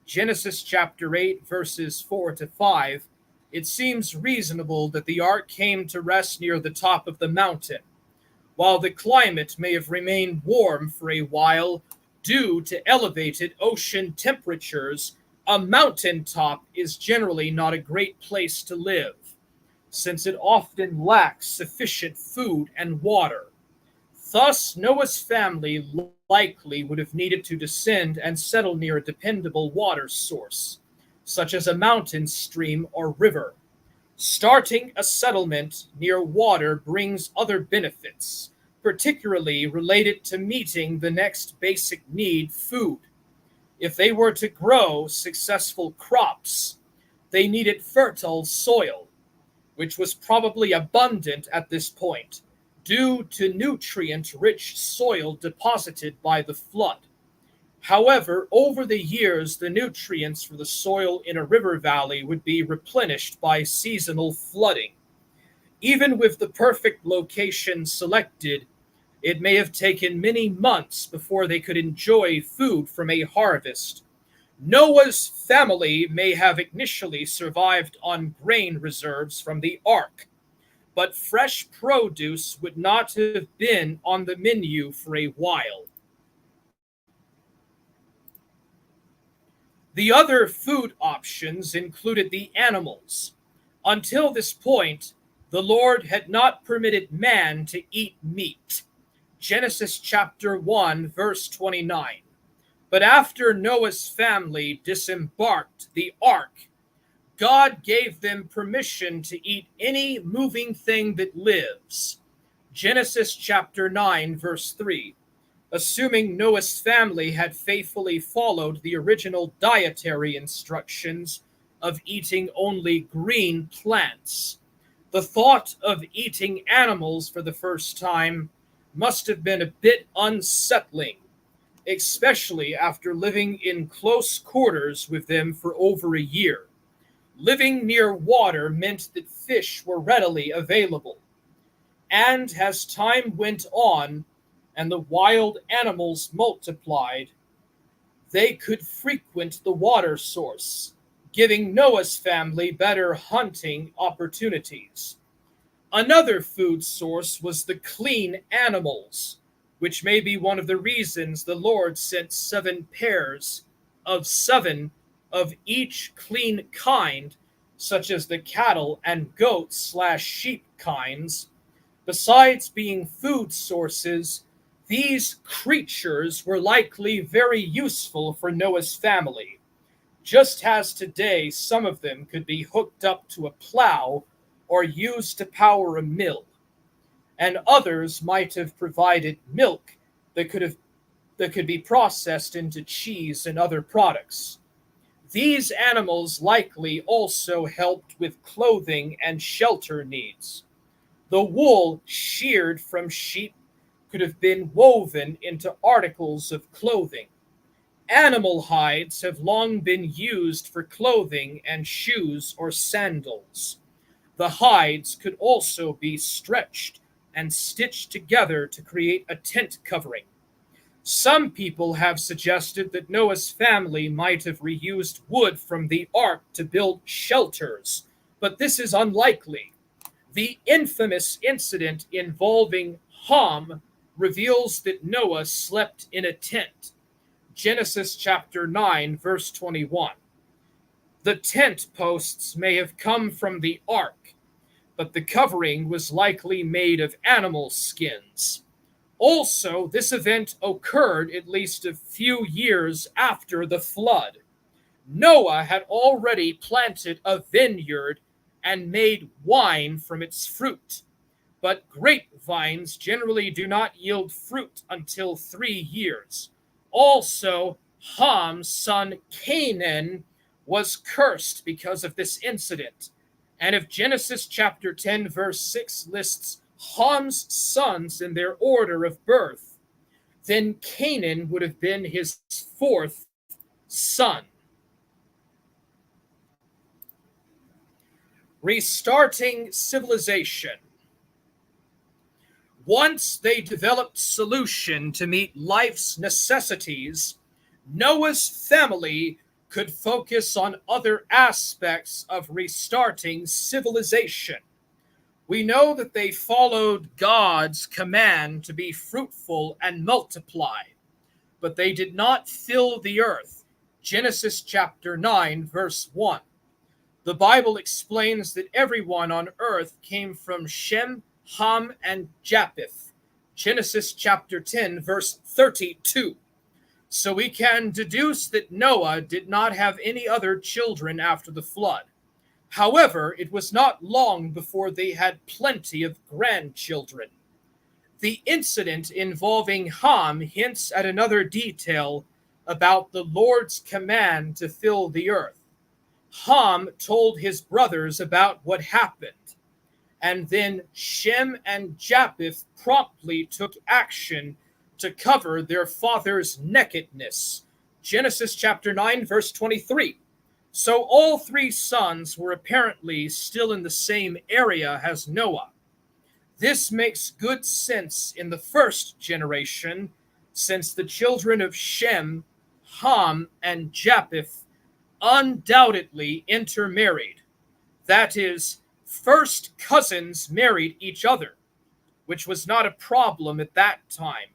Genesis chapter 8, verses 4 to 5, it seems reasonable that the ark came to rest near the top of the mountain. While the climate may have remained warm for a while due to elevated ocean temperatures, a mountaintop is generally not a great place to live, since it often lacks sufficient food and water. Thus, Noah's family likely would have needed to descend and settle near a dependable water source, such as a mountain stream or river. Starting a settlement near water brings other benefits, particularly related to meeting the next basic need, food. If they were to grow successful crops, they needed fertile soil, which was probably abundant at this point due to nutrient-rich soil deposited by the flood. However, over the years, the nutrients for the soil in a river valley would be replenished by seasonal flooding. Even with the perfect location selected, it may have taken many months before they could enjoy food from a harvest. Noah's family may have initially survived on grain reserves from the ark, but fresh produce would not have been on the menu for a while. The other food options included the animals. Until this point, the Lord had not permitted man to eat meat. Genesis chapter 1, verse 29. But after Noah's family disembarked the ark, God gave them permission to eat any moving thing that lives. Genesis chapter 9, verse 3. Assuming Noah's family had faithfully followed the original dietary instructions of eating only green plants. The thought of eating animals for the first time must have been a bit unsettling, especially after living in close quarters with them for over a year. Living near water meant that fish were readily available. And as time went on and the wild animals multiplied, they could frequent the water source, giving Noah's family better hunting opportunities. Another food source was the clean animals, which may be one of the reasons the Lord sent 7 pairs of 7 of each clean kind, such as the cattle and goat/sheep kinds. Besides being food sources, these creatures were likely very useful for Noah's family, just as today some of them could be hooked up to a plow or used to power a mill, and others might have provided milk that could be processed into cheese and other products. These animals likely also helped with clothing and shelter needs. The wool sheared from sheep could have been woven into articles of clothing. Animal hides have long been used for clothing and shoes or sandals. The hides could also be stretched and stitched together to create a tent covering. Some people have suggested that Noah's family might have reused wood from the ark to build shelters, but this is unlikely. The infamous incident involving Ham reveals that Noah slept in a tent. Genesis chapter 9, verse 21. The tent posts may have come from the ark, but the covering was likely made of animal skins. Also, this event occurred at least a few years after the flood. Noah had already planted a vineyard and made wine from its fruit. But grapevines generally do not yield fruit until 3 years. Also, Ham's son Canaan was cursed because of this incident. And if Genesis chapter 10 verse 6 lists Ham's sons in their order of birth, then Canaan would have been his 4th son. Restarting civilization. Once they developed solution to meet life's necessities, Noah's family could focus on other aspects of restarting civilization. We know that they followed God's command to be fruitful and multiply, but they did not fill the earth. Genesis chapter 9, verse 1. The Bible explains that everyone on earth came from Shem, Ham, and Japheth. Genesis chapter 10, verse 32. So we can deduce that Noah did not have any other children after the flood. However, it was not long before they had plenty of grandchildren. The incident involving Ham hints at another detail about the Lord's command to fill the earth. Ham told his brothers about what happened, and then Shem and Japheth promptly took action to cover their father's nakedness. Genesis chapter 9, verse 23. So all three sons were apparently still in the same area as Noah. This makes good sense in the first generation, since the children of Shem, Ham, and Japheth undoubtedly intermarried. That is, first cousins married each other, which was not a problem at that time.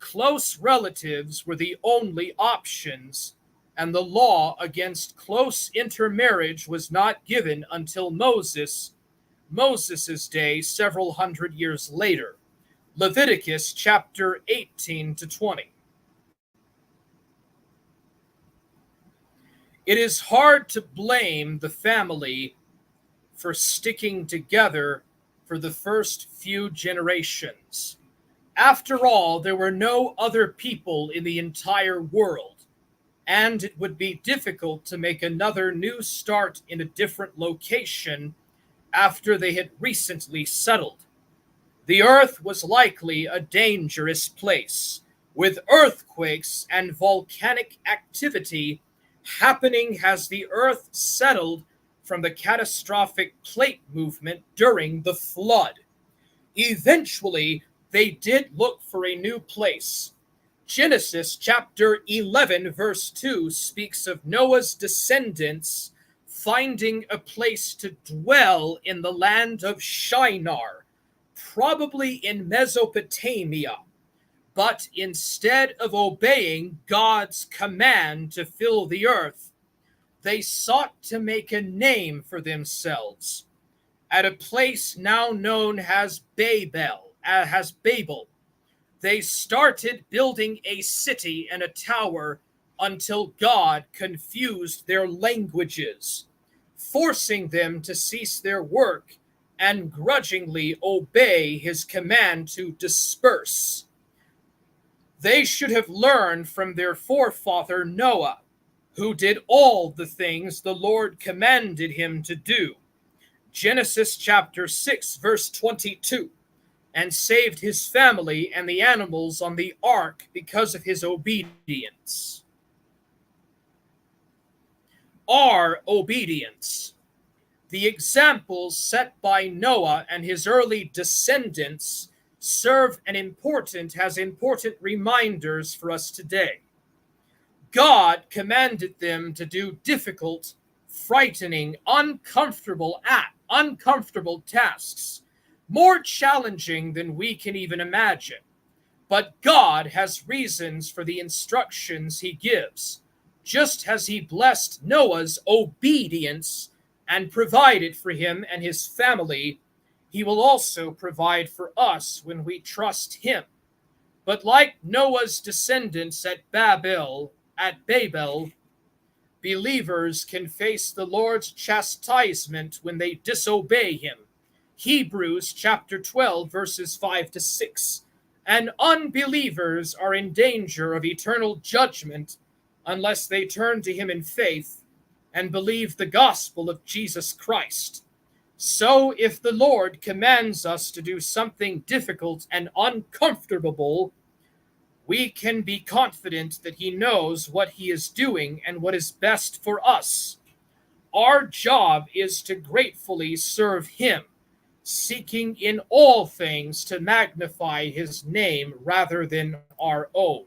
Close relatives were the only options, and the law against close intermarriage was not given until Moses' day several hundred years later. Leviticus chapter 18 to 20. It is hard to blame the family for sticking together for the first few generations. After all, there were no other people in the entire world, and it would be difficult to make another new start in a different location after they had recently settled. The earth was likely a dangerous place, with earthquakes and volcanic activity happening as the earth settled from the catastrophic plate movement during the flood. Eventually, they did look for a new place. Genesis chapter 11, verse 2 speaks of Noah's descendants finding a place to dwell in the land of Shinar, probably in Mesopotamia. But instead of obeying God's command to fill the earth, they sought to make a name for themselves at a place now known as Babel. They started building a city and a tower until God confused their languages, forcing them to cease their work and grudgingly obey his command to disperse. They should have learned from their forefather Noah, who did all the things the Lord commanded him to do. Genesis chapter 6, verse 22, and saved his family and the animals on the ark because of his obedience. Our obedience. The examples set by Noah and his early descendants serve as important reminders for us today. God commanded them to do difficult, frightening, uncomfortable tasks, more challenging than we can even imagine. But God has reasons for the instructions he gives, just as he blessed Noah's obedience and provided for him and his family. He will also provide for us when we trust him. But like Noah's descendants at Babel, believers can face the Lord's chastisement when they disobey him. Hebrews chapter 12, verses 5 to 6. And unbelievers are in danger of eternal judgment unless they turn to him in faith and believe the gospel of Jesus Christ. So if the Lord commands us to do something difficult and uncomfortable, we can be confident that he knows what he is doing and what is best for us. Our job is to gratefully serve him, seeking in all things to magnify his name rather than our own.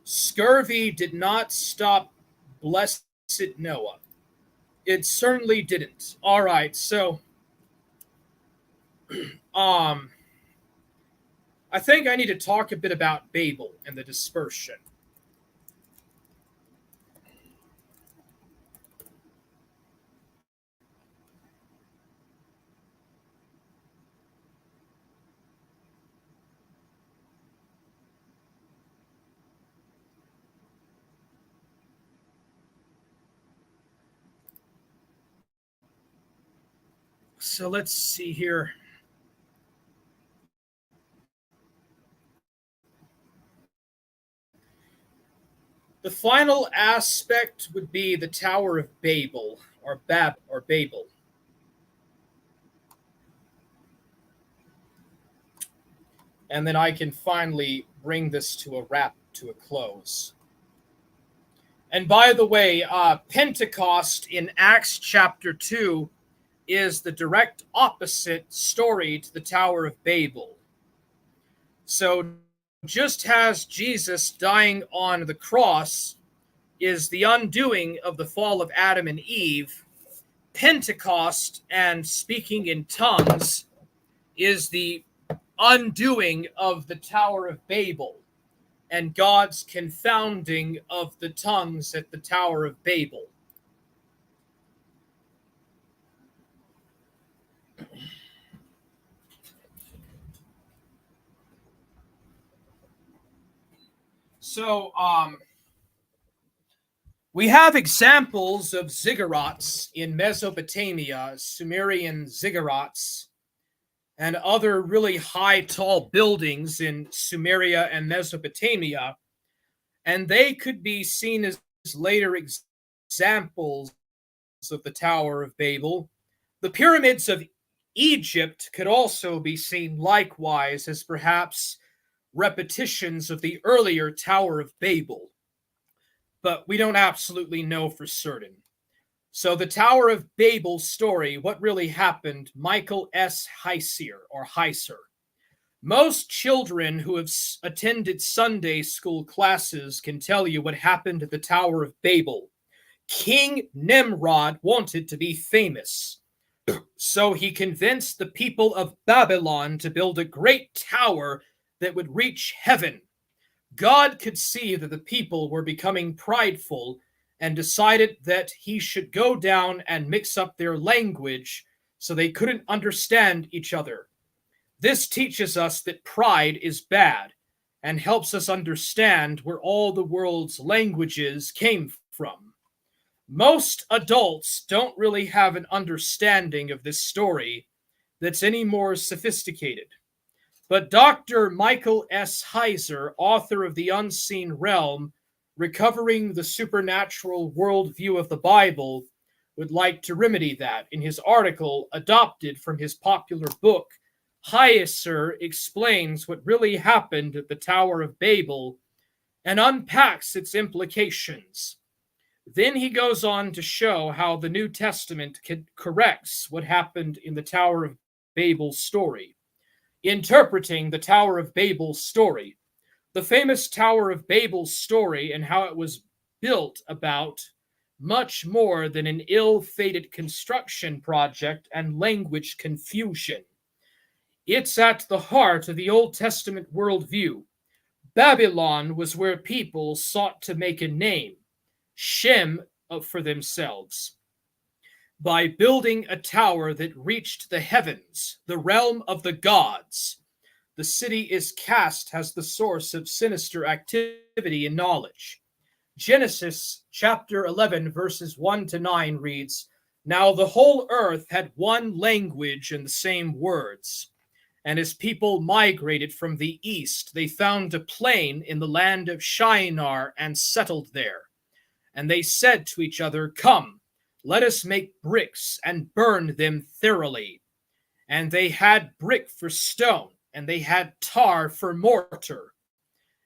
Scurvy did not stop blessed Noah. It certainly didn't. All right, so I think I need to talk a bit about Babel and the dispersion. so let's see here. The final aspect would be the Tower of Babel, or Babel. And then I can finally bring this to a close. And by the way, Pentecost in Acts chapter 2 is the direct opposite story to the Tower of Babel. So just as Jesus dying on the cross is the undoing of the fall of Adam and Eve, Pentecost and speaking in tongues is the undoing of the Tower of Babel and God's confounding of the tongues at the Tower of Babel. So, we have examples of ziggurats in Mesopotamia, Sumerian ziggurats, and other really high, tall buildings in Sumeria and Mesopotamia, and they could be seen as later examples of the Tower of Babel. The pyramids of Egypt could also be seen likewise as perhaps repetitions of the earlier Tower of Babel, but we don't absolutely know for certain. So the Tower of Babel story, what really happened, Michael S. Heiser. Most children who have attended Sunday school classes can tell you what happened at the Tower of Babel. King Nimrod wanted to be famous, so he convinced the people of Babylon to build a great tower that would reach heaven. God could see that the people were becoming prideful and decided that he should go down and mix up their language so they couldn't understand each other. This teaches us that pride is bad and helps us understand where all the world's languages came from. Most adults don't really have an understanding of this story that's any more sophisticated. But Dr. Michael S. Heiser, author of The Unseen Realm, Recovering the Supernatural Worldview of the Bible, would like to remedy that. In his article, adopted from his popular book, Heiser explains what really happened at the Tower of Babel and unpacks its implications. Then he goes on to show how the New Testament corrects what happened in the Tower of Babel story. Interpreting the Tower of Babel story, the famous Tower of Babel story and how it was built about much more than an ill-fated construction project and language confusion. It's at the heart of the Old Testament worldview. Babylon was where people sought to make a name, Shem, for themselves, by building a tower that reached the heavens, the realm of the gods. The city is cast as the source of sinister activity and knowledge. Genesis chapter 11, verses 1 to 9 reads, "Now the whole earth had one language and the same words. And as people migrated from the east, they found a plain in the land of Shinar and settled there. And they said to each other, 'Come, let us make bricks and burn them thoroughly.' And they had brick for stone, and they had tar for mortar.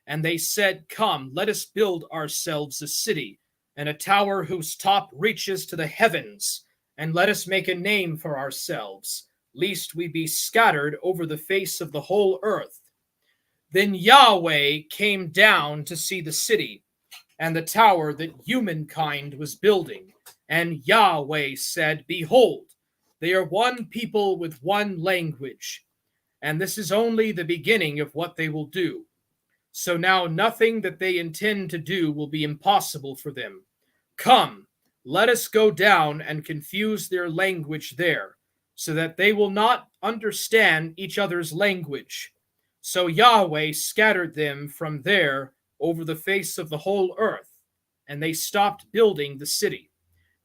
And they said, 'Come, let us build ourselves a city, and a tower whose top reaches to the heavens, and let us make a name for ourselves, lest we be scattered over the face of the whole earth.' Then Yahweh came down to see the city and the tower that humankind was building. And Yahweh said, 'Behold, they are one people with one language, and this is only the beginning of what they will do. So now nothing that they intend to do will be impossible for them. Come, let us go down and confuse their language there, so that they will not understand each other's language.' So Yahweh scattered them from there over the face of the whole earth, and they stopped building the city.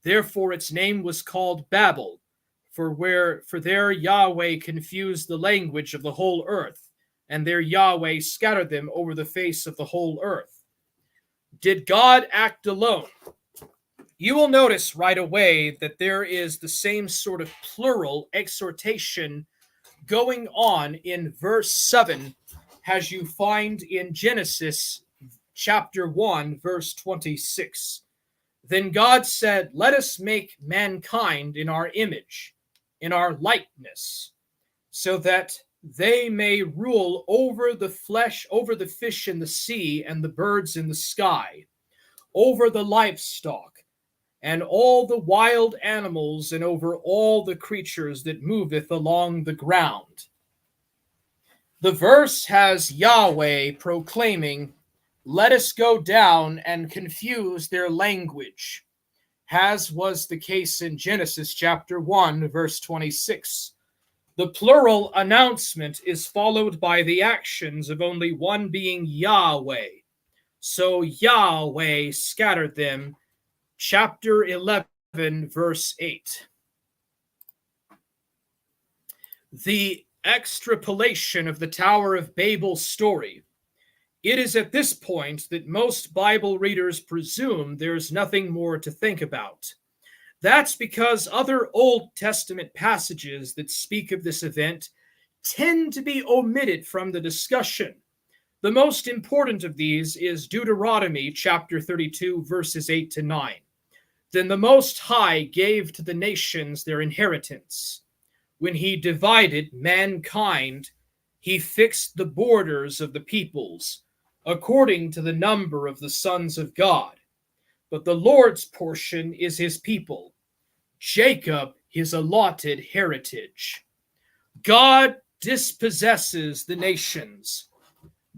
Therefore its name was called Babel, For there Yahweh confused the language of the whole earth, and there Yahweh scattered them over the face of the whole earth. Did God act alone? You will notice right away that there is the same sort of plural exhortation going on in verse 7 as you find in Genesis chapter 1, verse 26. Then God said, "Let us make mankind in our image, in our likeness, so that they may rule over the flesh, over the fish in the sea and the birds in the sky, over the livestock, and all the wild animals, and over all the creatures that moveth along the ground." The verse has Yahweh proclaiming, "Let us go down and confuse their language," as was the case in Genesis chapter 1, verse 26. The plural announcement is followed by the actions of only one being Yahweh. So Yahweh scattered them, chapter 11, verse 8. The extrapolation of the Tower of Babel story. It is at this point that most Bible readers presume there's nothing more to think about. That's because other Old Testament passages that speak of this event tend to be omitted from the discussion. The most important of these is Deuteronomy chapter 32, verses 8 to 9. Then the Most High gave to the nations their inheritance. When he divided mankind, he fixed the borders of the peoples, according to the number of the sons of God. But the Lord's portion is his people, Jacob his allotted heritage. God dispossesses the nations.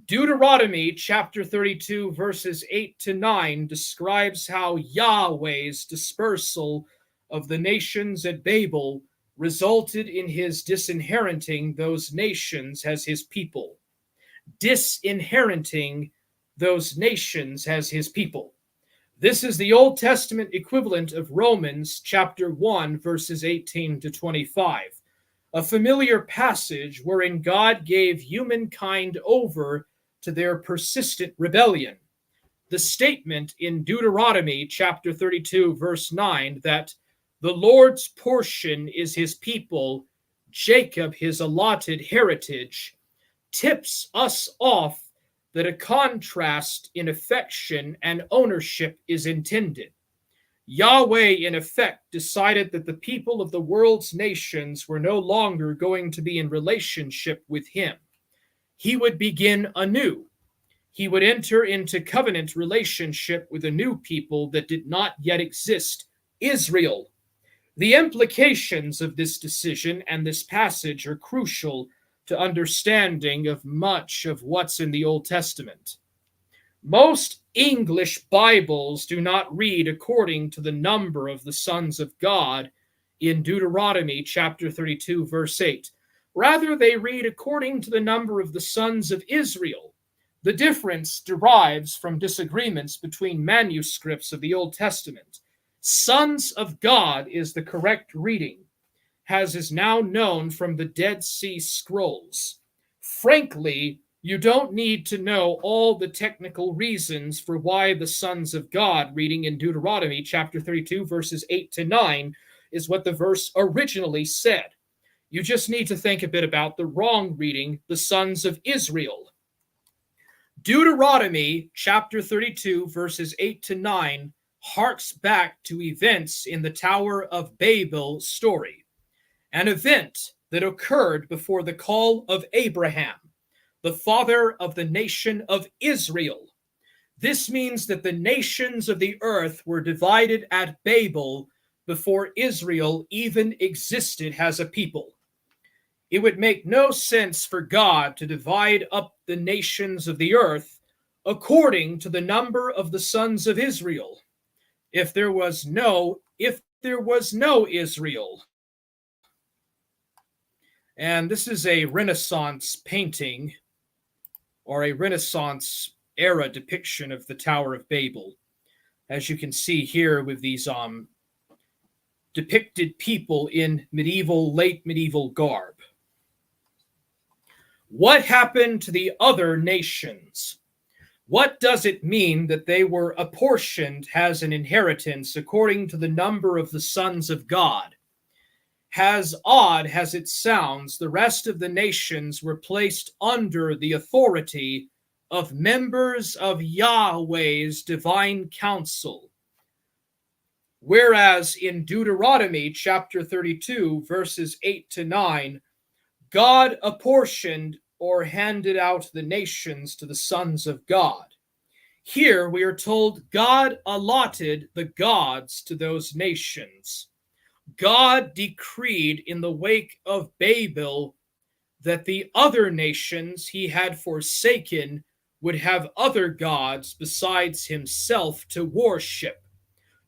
Deuteronomy chapter 32, verses 8 to 9 describes how Yahweh's dispersal of the nations at Babel resulted in his disinheriting those nations as his people. Disinheriting those nations as his people. This is the Old Testament equivalent of Romans chapter 1, verses 18 to 25, a familiar passage wherein God gave humankind over to their persistent rebellion. The statement in Deuteronomy chapter 32, verse 9, that the Lord's portion is his people, Jacob his allotted heritage, tips us off that a contrast in affection and ownership is intended. Yahweh, in effect, decided that the people of the world's nations were no longer going to be in relationship with him. He would begin anew. He would enter into covenant relationship with a new people that did not yet exist, Israel. The implications of this decision and this passage are crucial to understanding of much of what's in the Old Testament. Most English Bibles do not read according to the number of the sons of God in Deuteronomy chapter 32, verse 8. Rather, they read according to the number of the sons of Israel. The difference derives from disagreements between manuscripts of the Old Testament. Sons of God is the correct reading, as is now known from the Dead Sea Scrolls. Frankly, you don't need to know all the technical reasons for why the sons of God reading in Deuteronomy chapter 32, verses 8 to 9 is what the verse originally said. You just need to think a bit about the wrong reading, the sons of Israel. Deuteronomy chapter 32, verses 8 to 9 harks back to events in the Tower of Babel story, an event that occurred before the call of Abraham, the father of the nation of Israel. This means that the nations of the earth were divided at Babel before Israel even existed as a people. It would make no sense for God to divide up the nations of the earth according to the number of the sons of Israel if there was no Israel. And this is a Renaissance painting or a Renaissance era depiction of the Tower of Babel. As you can see here with these depicted people in late medieval garb. What happened to the other nations? What does it mean that they were apportioned as an inheritance according to the number of the sons of God? As odd as it sounds, the rest of the nations were placed under the authority of members of Yahweh's divine council. Whereas in Deuteronomy chapter 32, verses 8 to 9, God apportioned or handed out the nations to the sons of God. Here we are told God allotted the gods to those nations. God decreed in the wake of Babel that the other nations he had forsaken would have other gods besides himself to worship.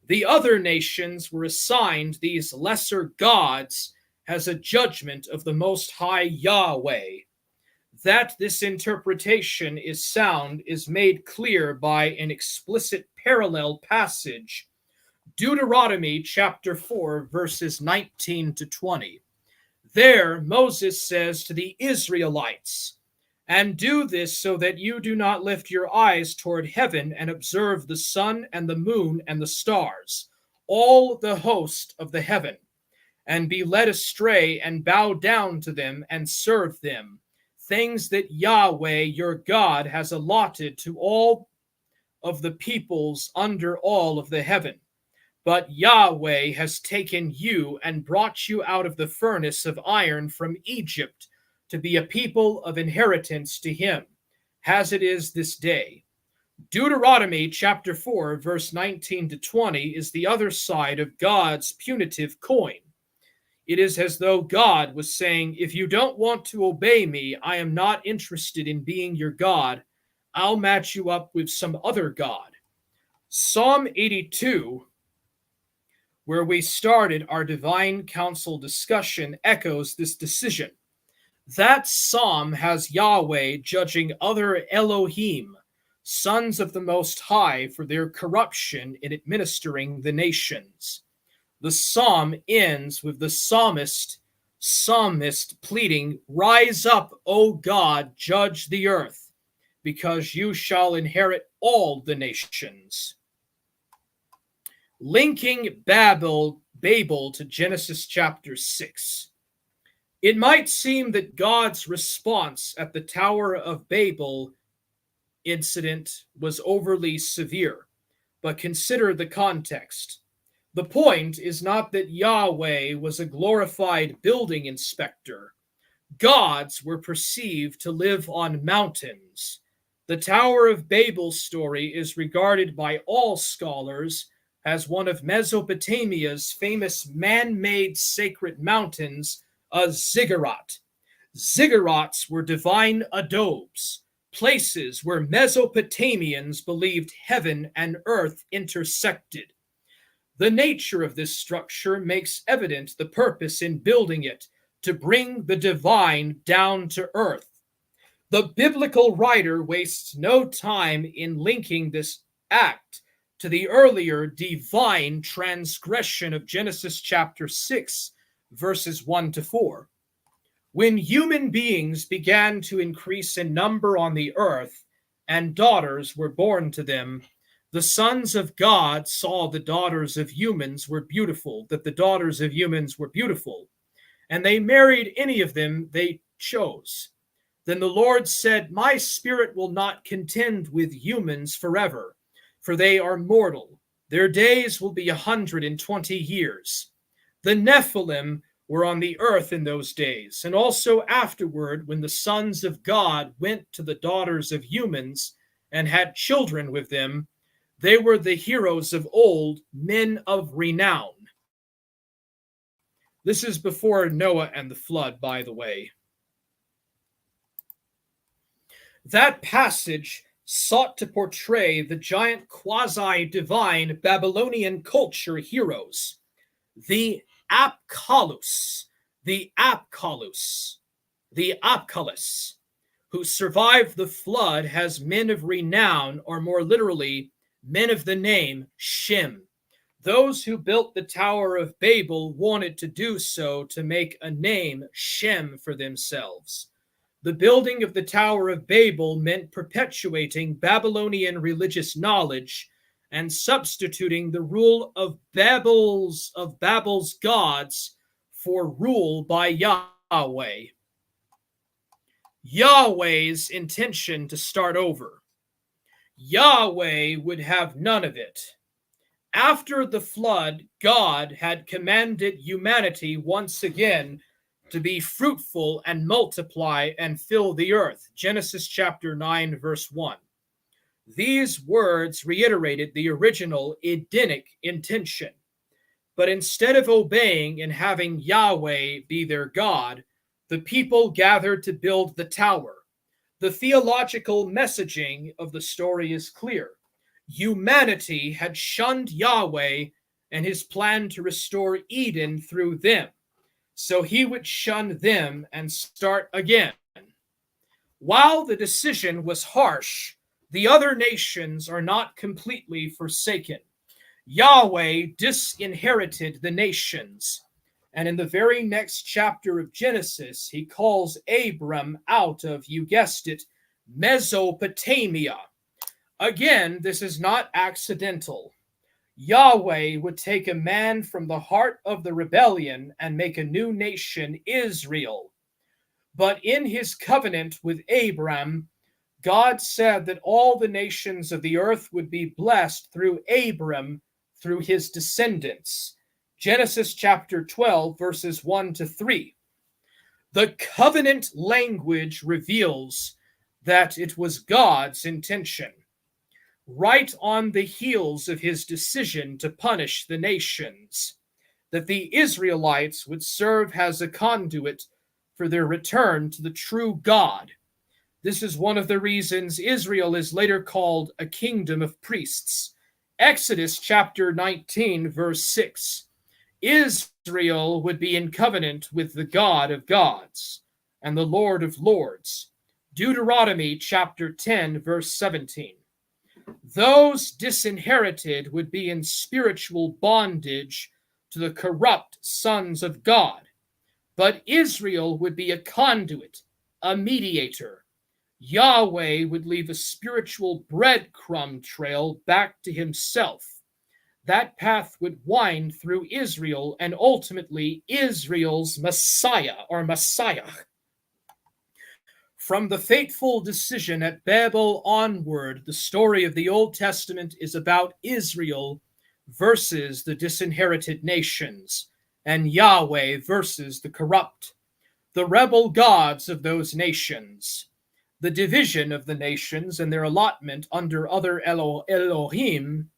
The other nations were assigned these lesser gods as a judgment of the Most High Yahweh. That this interpretation is sound is made clear by an explicit parallel passage, Deuteronomy chapter 4, verses 19 to 20. There, Moses says to the Israelites, "And do this so that you do not lift your eyes toward heaven and observe the sun and the moon and the stars, all the host of the heaven, and be led astray and bow down to them and serve them, things that Yahweh your God has allotted to all of the peoples under all of the heaven. But Yahweh has taken you and brought you out of the furnace of iron from Egypt to be a people of inheritance to him, as it is this day." Deuteronomy chapter 4, verse 19 to 20 is the other side of God's punitive coin. It is as though God was saying, if you don't want to obey me, I am not interested in being your God. I'll match you up with some other God. Psalm 82, where we started our divine council discussion, echoes this decision. That psalm has Yahweh judging other Elohim, sons of the Most High, for their corruption in administering the nations. The psalm ends with the psalmist pleading, "Rise up, O God, judge the earth, because you shall inherit all the nations." Linking Babel to Genesis chapter 6. It might seem that God's response at the Tower of Babel incident was overly severe, but consider the context. The point is not that Yahweh was a glorified building inspector. Gods were perceived to live on mountains. The Tower of Babel story is regarded by all scholars as one of Mesopotamia's famous man-made sacred mountains, a ziggurat. Ziggurats were divine adobes, places where Mesopotamians believed heaven and earth intersected. The nature of this structure makes evident the purpose in building it, to bring the divine down to earth. The biblical writer wastes no time in linking this act to the earlier divine transgression of Genesis chapter 6, verses 1 to 4. When human beings began to increase in number on the earth, and daughters were born to them, the sons of God saw the daughters of humans were beautiful, that the daughters of humans were beautiful, and they married any of them they chose. Then the Lord said, "My spirit will not contend with humans forever, for they are mortal. Their days will be 120 years. The Nephilim were on the earth in those days, and also afterward, when the sons of God went to the daughters of humans and had children with them, they were the heroes of old, men of renown." This is before Noah and the flood, by the way. That passage sought to portray the giant quasi-divine Babylonian culture heroes, the Apkalus, who survived the flood as men of renown, or more literally, men of the name Shem. Those who built the Tower of Babel wanted to do so to make a name, Shem, for themselves. The building of the Tower of Babel meant perpetuating Babylonian religious knowledge and substituting the rule of Babel's gods for rule by Yahweh. Yahweh's intention to start over. Yahweh would have none of it. After the flood, God had commanded humanity once again to be fruitful and multiply and fill the earth. Genesis chapter 9, verse 1. These words reiterated the original Edenic intention. But instead of obeying and having Yahweh be their God, the people gathered to build the tower. The theological messaging of the story is clear. Humanity had shunned Yahweh and his plan to restore Eden through them. So he would shun them and start again. While the decision was harsh, the other nations are not completely forsaken. Yahweh disinherited the nations. And in the very next chapter of Genesis, he calls Abram out of, you guessed it, Mesopotamia. Again, this is not accidental. Yahweh would take a man from the heart of the rebellion and make a new nation, Israel. But in his covenant with Abram, God said that all the nations of the earth would be blessed through Abram, through his descendants. Genesis chapter 12, verses 1 to 3. The covenant language reveals that it was God's intention. Right on the heels of his decision to punish the nations, that the Israelites would serve as a conduit for their return to the true God. This is one of the reasons Israel is later called a kingdom of priests. Exodus chapter 19, verse 6. Israel would be in covenant with the God of gods and the Lord of lords. Deuteronomy chapter 10, verse 17. Those disinherited would be in spiritual bondage to the corrupt sons of God. But Israel would be a conduit, a mediator. Yahweh would leave a spiritual breadcrumb trail back to himself. That path would wind through Israel and ultimately Israel's Messiah or Messiah. From the fateful decision at Babel onward, the story of the Old Testament is about Israel versus the disinherited nations, and Yahweh versus the corrupt, the rebel gods of those nations. The division of the nations and their allotment under other Elohim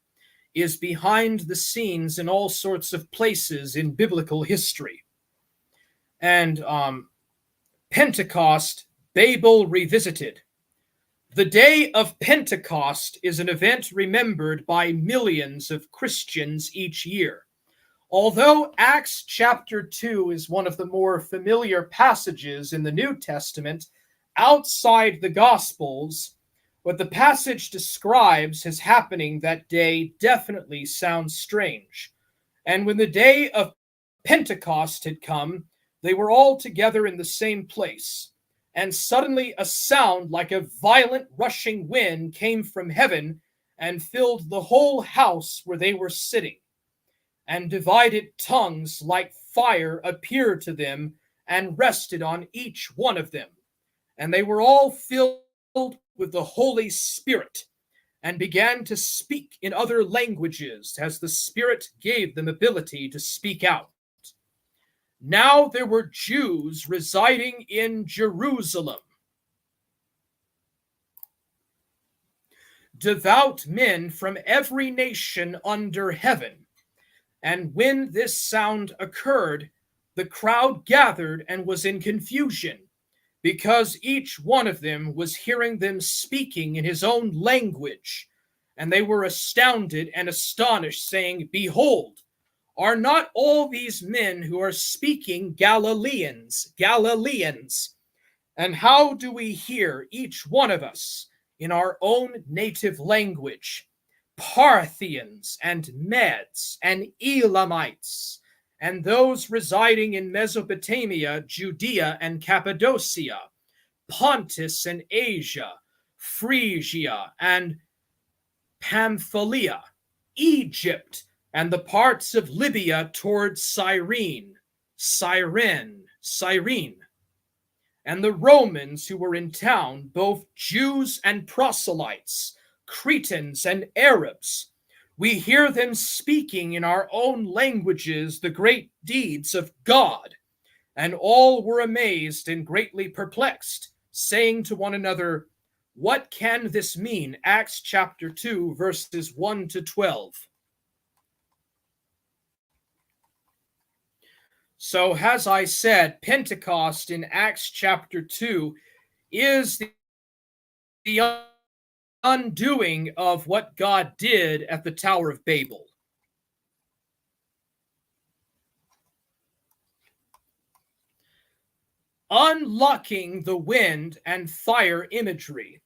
is behind the scenes in all sorts of places in biblical history. And Pentecost, Babel Revisited. The day of Pentecost is an event remembered by millions of Christians each year. Although Acts chapter 2 is one of the more familiar passages in the New Testament outside the Gospels, what the passage describes as happening that day definitely sounds strange. And when the day of Pentecost had come, they were all together in the same place. And suddenly a sound like a violent rushing wind came from heaven and filled the whole house where they were sitting. And divided tongues like fire appeared to them and rested on each one of them. And they were all filled with the Holy Spirit and began to speak in other languages as the Spirit gave them ability to speak out. Now there were Jews residing in Jerusalem, devout men from every nation under heaven. And when this sound occurred, the crowd gathered and was in confusion, because each one of them was hearing them speaking in his own language. And they were astounded and astonished, saying, "Behold, are not all these men who are speaking Galileans? And how do we hear, each one of us, in our own native language? Parthians and Medes and Elamites, and those residing in Mesopotamia, Judea and Cappadocia, Pontus and Asia, Phrygia and Pamphylia, Egypt, and the parts of Libya towards Cyrene, and the Romans who were in town, both Jews and proselytes, Cretans and Arabs. We hear them speaking in our own languages the great deeds of God. And all were amazed and greatly perplexed, saying to one another, what can this mean? Acts chapter 2, verses 1 to 12. So, as I said, Pentecost in Acts chapter 2 is the undoing of what God did at the Tower of Babel. Unlocking the wind and fire imagery.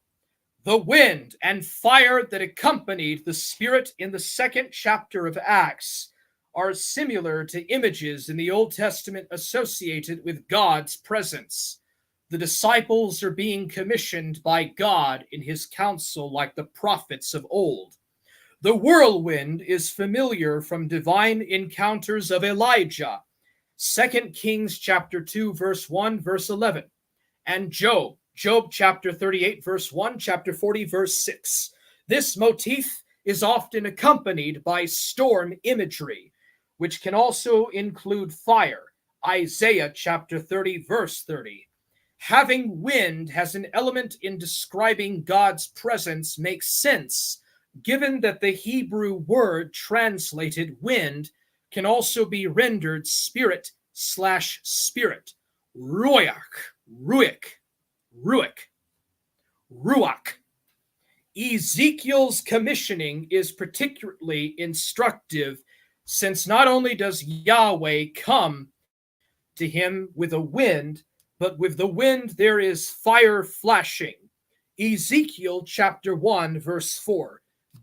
The wind and fire that accompanied the Spirit in the second chapter of Acts are similar to images in the Old Testament associated with God's presence. The disciples are being commissioned by God in his counsel like the prophets of old. The whirlwind is familiar from divine encounters of Elijah, 2 Kings chapter 2, verse 1, verse 11, and Job chapter 38, verse 1, chapter 40, verse 6. This motif is often accompanied by storm imagery, which can also include fire, Isaiah chapter 30, verse 30. Having wind as an element in describing God's presence makes sense, given that the Hebrew word translated wind can also be rendered spirit/spirit, ruach. Ezekiel's commissioning is particularly instructive, since not only does Yahweh come to him with a wind, but with the wind there is fire flashing. Ezekiel chapter 1, verse 4.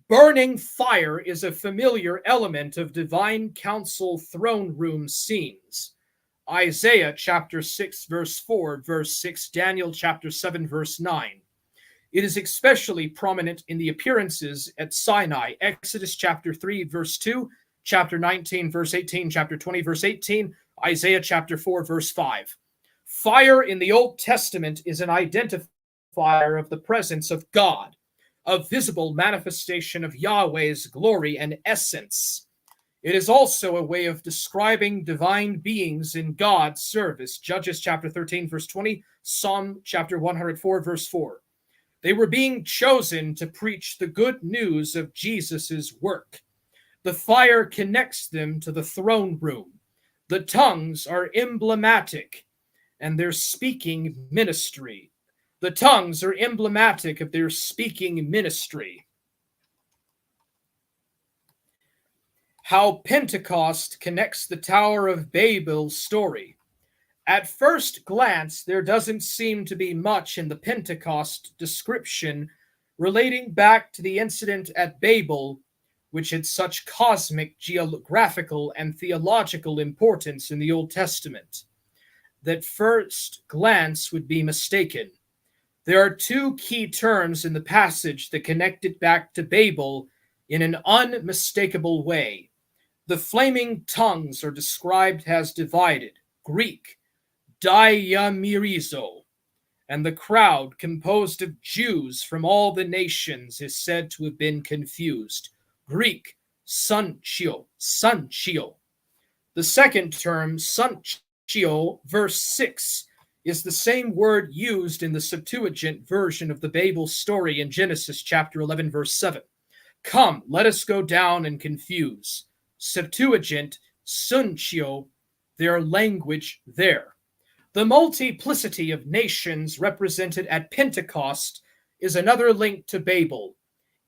Burning fire is a familiar element of divine council throne room scenes. Isaiah chapter 6, verse 4, verse 6, Daniel chapter 7, verse 9. It is especially prominent in the appearances at Sinai, Exodus chapter 3, verse 2, chapter 19, verse 18, chapter 20, verse 18, Isaiah chapter 4, verse 5. Fire in the Old Testament is an identifier of the presence of God, a visible manifestation of Yahweh's glory and essence. It is also a way of describing divine beings in God's service. Judges chapter 13, verse 20, Psalm chapter 104, verse 4. They were being chosen to preach the good news of Jesus' work. The fire connects them to the throne room. The tongues are emblematic and their speaking ministry. The tongues are emblematic of their speaking ministry. How Pentecost connects the Tower of Babel story. At first glance, there doesn't seem to be much in the Pentecost description relating back to the incident at Babel, which had such cosmic, geographical, and theological importance in the Old Testament. That first glance would be mistaken. There are two key terms in the passage that connect it back to Babel in an unmistakable way. The flaming tongues are described as divided, Greek, diamirizo, and the crowd, composed of Jews from all the nations, is said to have been confused, Greek, sunchio. The second term, sunchio, verse 6, is the same word used in the Septuagint version of the Babel story in Genesis chapter 11, verse 7. Come, let us go down and confuse. Septuagint, sunchio, their language there. The multiplicity of nations represented at Pentecost is another link to Babel.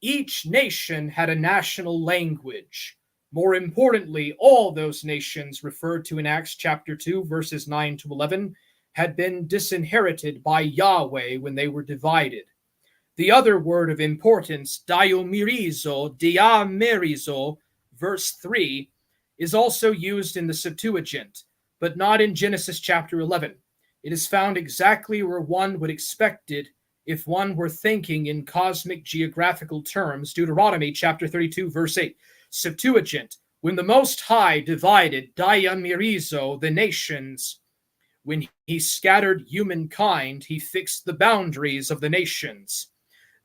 Each nation had a national language. More importantly, all those nations referred to in Acts chapter 2, verses 9 to 11, had been disinherited by Yahweh when they were divided. The other word of importance, diamerizo, verse 3, is also used in the Septuagint, but not in Genesis chapter 11. It is found exactly where one would expect it if one were thinking in cosmic geographical terms. Deuteronomy chapter 32, verse 8. Septuagint, when the Most High divided diamerizo the nations, when he scattered humankind, he fixed the boundaries of the nations.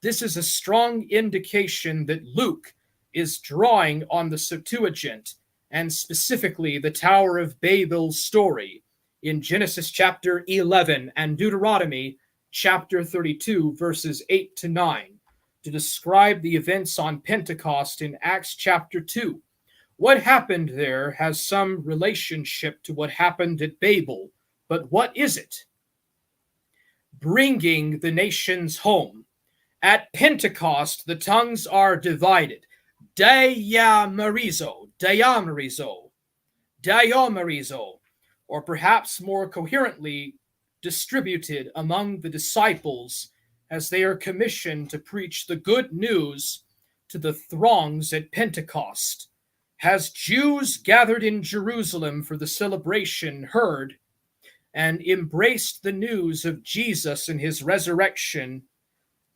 This is a strong indication that Luke is drawing on the Septuagint, and specifically the Tower of Babel's story in Genesis chapter 11 and Deuteronomy chapter 32, verses 8 to 9, to describe the events on Pentecost in Acts chapter 2. What happened there has some relationship to what happened at Babel, but what is it? Bringing the nations home. At Pentecost, the tongues are divided. Diamerizo, or perhaps more coherently distributed among the disciples as they are commissioned to preach the good news to the throngs at Pentecost. Has Jews gathered in Jerusalem for the celebration heard and embraced the news of Jesus and his resurrection,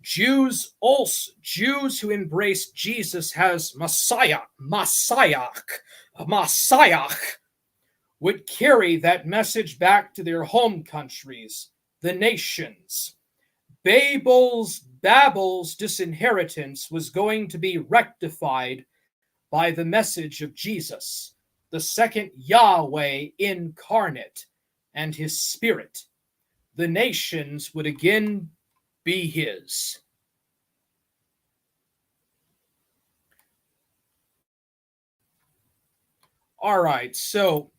Jews who embraced Jesus as Messiah, would carry that message back to their home countries, the nations. Babel's disinheritance was going to be rectified by the message of Jesus, the second Yahweh incarnate, and his Spirit. The nations would again be his. All right, so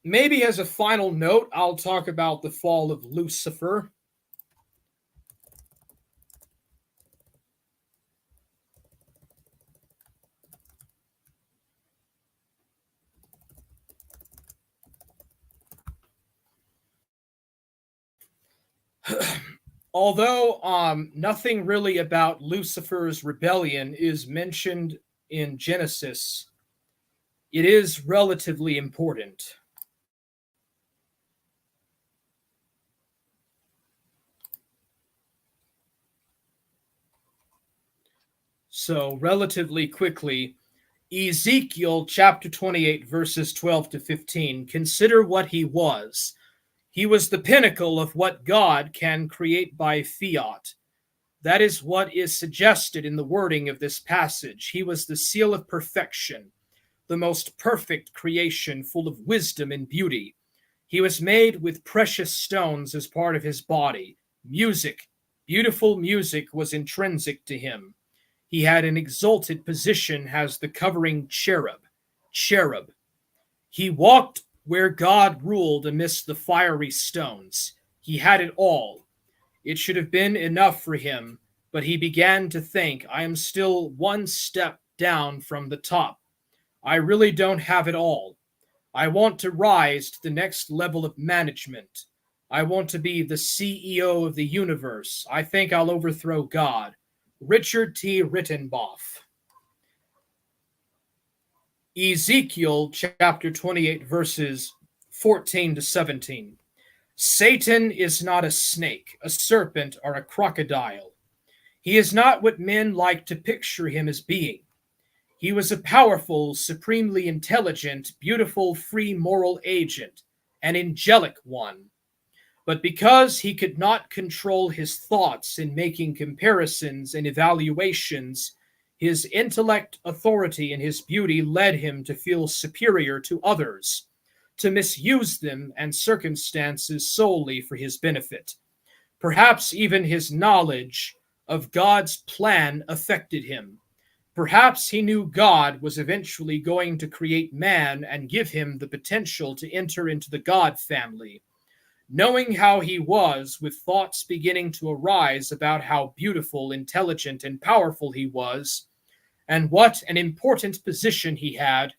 maybe as a final note, I'll talk about the fall of Lucifer. Although nothing really about Lucifer's rebellion is mentioned in Genesis, it is relatively important. So, relatively quickly, Ezekiel chapter 28, verses 12 to 15. Consider what he was. He was the pinnacle of what God can create by fiat. That is what is suggested in the wording of this passage. He was the seal of perfection, the most perfect creation, full of wisdom and beauty. He was made with precious stones as part of his body. Music, beautiful music, was intrinsic to him. He had an exalted position as the covering cherub. He walked where God ruled amidst the fiery stones. He had it all. It should have been enough for him, but he began to think, I am still one step down from the top. I really don't have it all. I want to rise to the next level of management. I want to be the CEO of the universe. I think I'll overthrow God. Richard T. Rittenboff. Ezekiel chapter 28, verses 14 to 17. Satan is not a snake, a serpent, or a crocodile. He is not what men like to picture him as being. He was a powerful, supremely intelligent, beautiful, free moral agent, an angelic one. But because he could not control his thoughts in making comparisons and evaluations, his intellect, authority, and his beauty led him to feel superior to others, to misuse them and circumstances solely for his benefit. Perhaps even his knowledge of God's plan affected him. Perhaps he knew God was eventually going to create man and give him the potential to enter into the God family. Knowing how he was, with thoughts beginning to arise about how beautiful, intelligent, and powerful he was, and what an important position he had,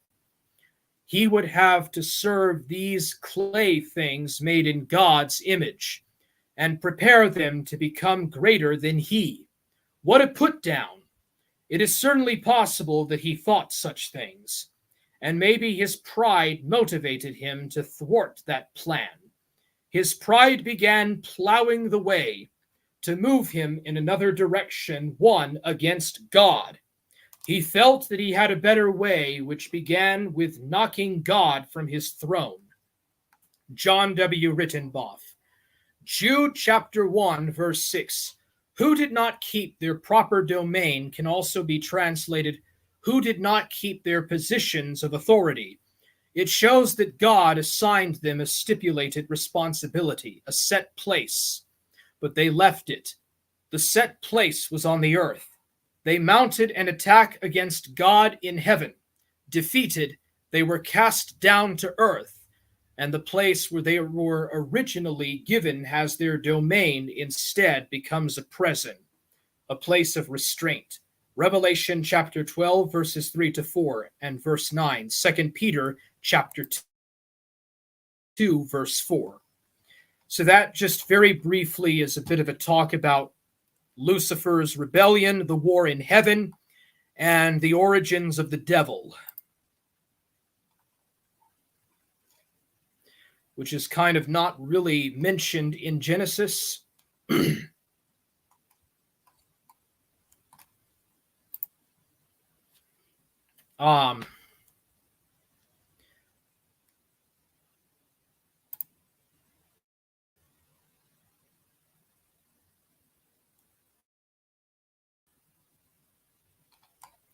he would have to serve these clay things made in God's image and prepare them to become greater than he. What a put down! It is certainly possible that he thought such things, and maybe his pride motivated him to thwart that plan. His pride began plowing the way to move him in another direction, one against God. He felt that he had a better way, which began with knocking God from his throne. John W. Rittenboff. Jude chapter 1, verse 6. Who did not keep their proper domain can also be translated, who did not keep their positions of authority. It shows that God assigned them a stipulated responsibility, a set place, but they left it. The set place was on the earth. They mounted an attack against God in heaven. Defeated, they were cast down to earth, and the place where they were originally given as their domain instead becomes a prison, a place of restraint. Revelation chapter 12, verses 3 to 4 and verse 9. 2 Peter chapter 2, verse 4. So that just very briefly is a bit of a talk about Lucifer's rebellion, the war in heaven, and the origins of the devil, which is kind of not really mentioned in Genesis.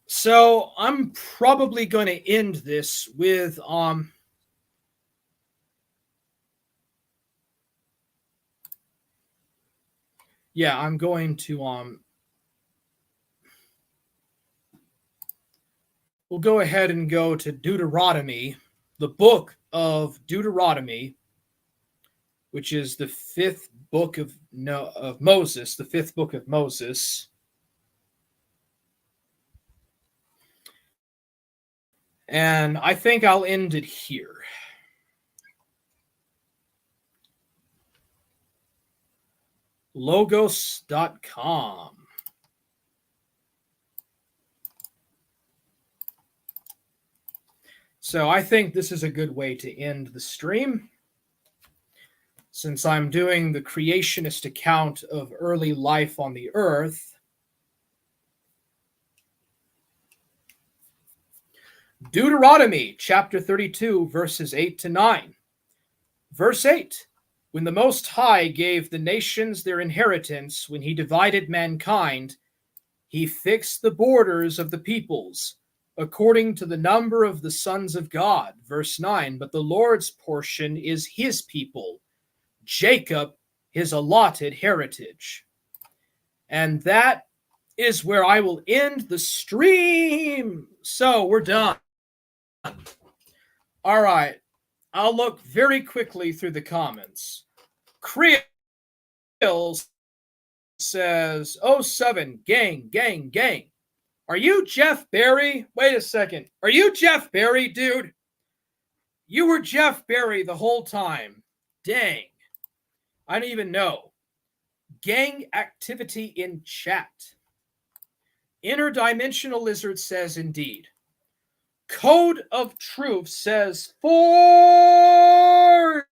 So I'm probably going to end this with yeah, I'm going to we'll go ahead and go to Deuteronomy, the book of Deuteronomy, which is the fifth book of Moses, the fifth book of Moses. And I think I'll end it here. Logos.com. So I think this is a good way to end the stream, since I'm doing the creationist account of early life on the earth. Deuteronomy chapter 32, verses 8 to 9. Verse 8. When the Most High gave the nations their inheritance, when he divided mankind, he fixed the borders of the peoples according to the number of the sons of God. Verse 9. But the Lord's portion is his people, Jacob his allotted heritage. And that is where I will end the stream. So we're done. All right. I'll look very quickly through the comments. Creel says, 07, gang, gang, gang. Are you Jeff Berry? Wait a second. Are you Jeff Berry, dude? You were Jeff Berry the whole time. Dang. I don't even know. Gang activity in chat. Interdimensional Lizard says, indeed. Code of Truth says, forge.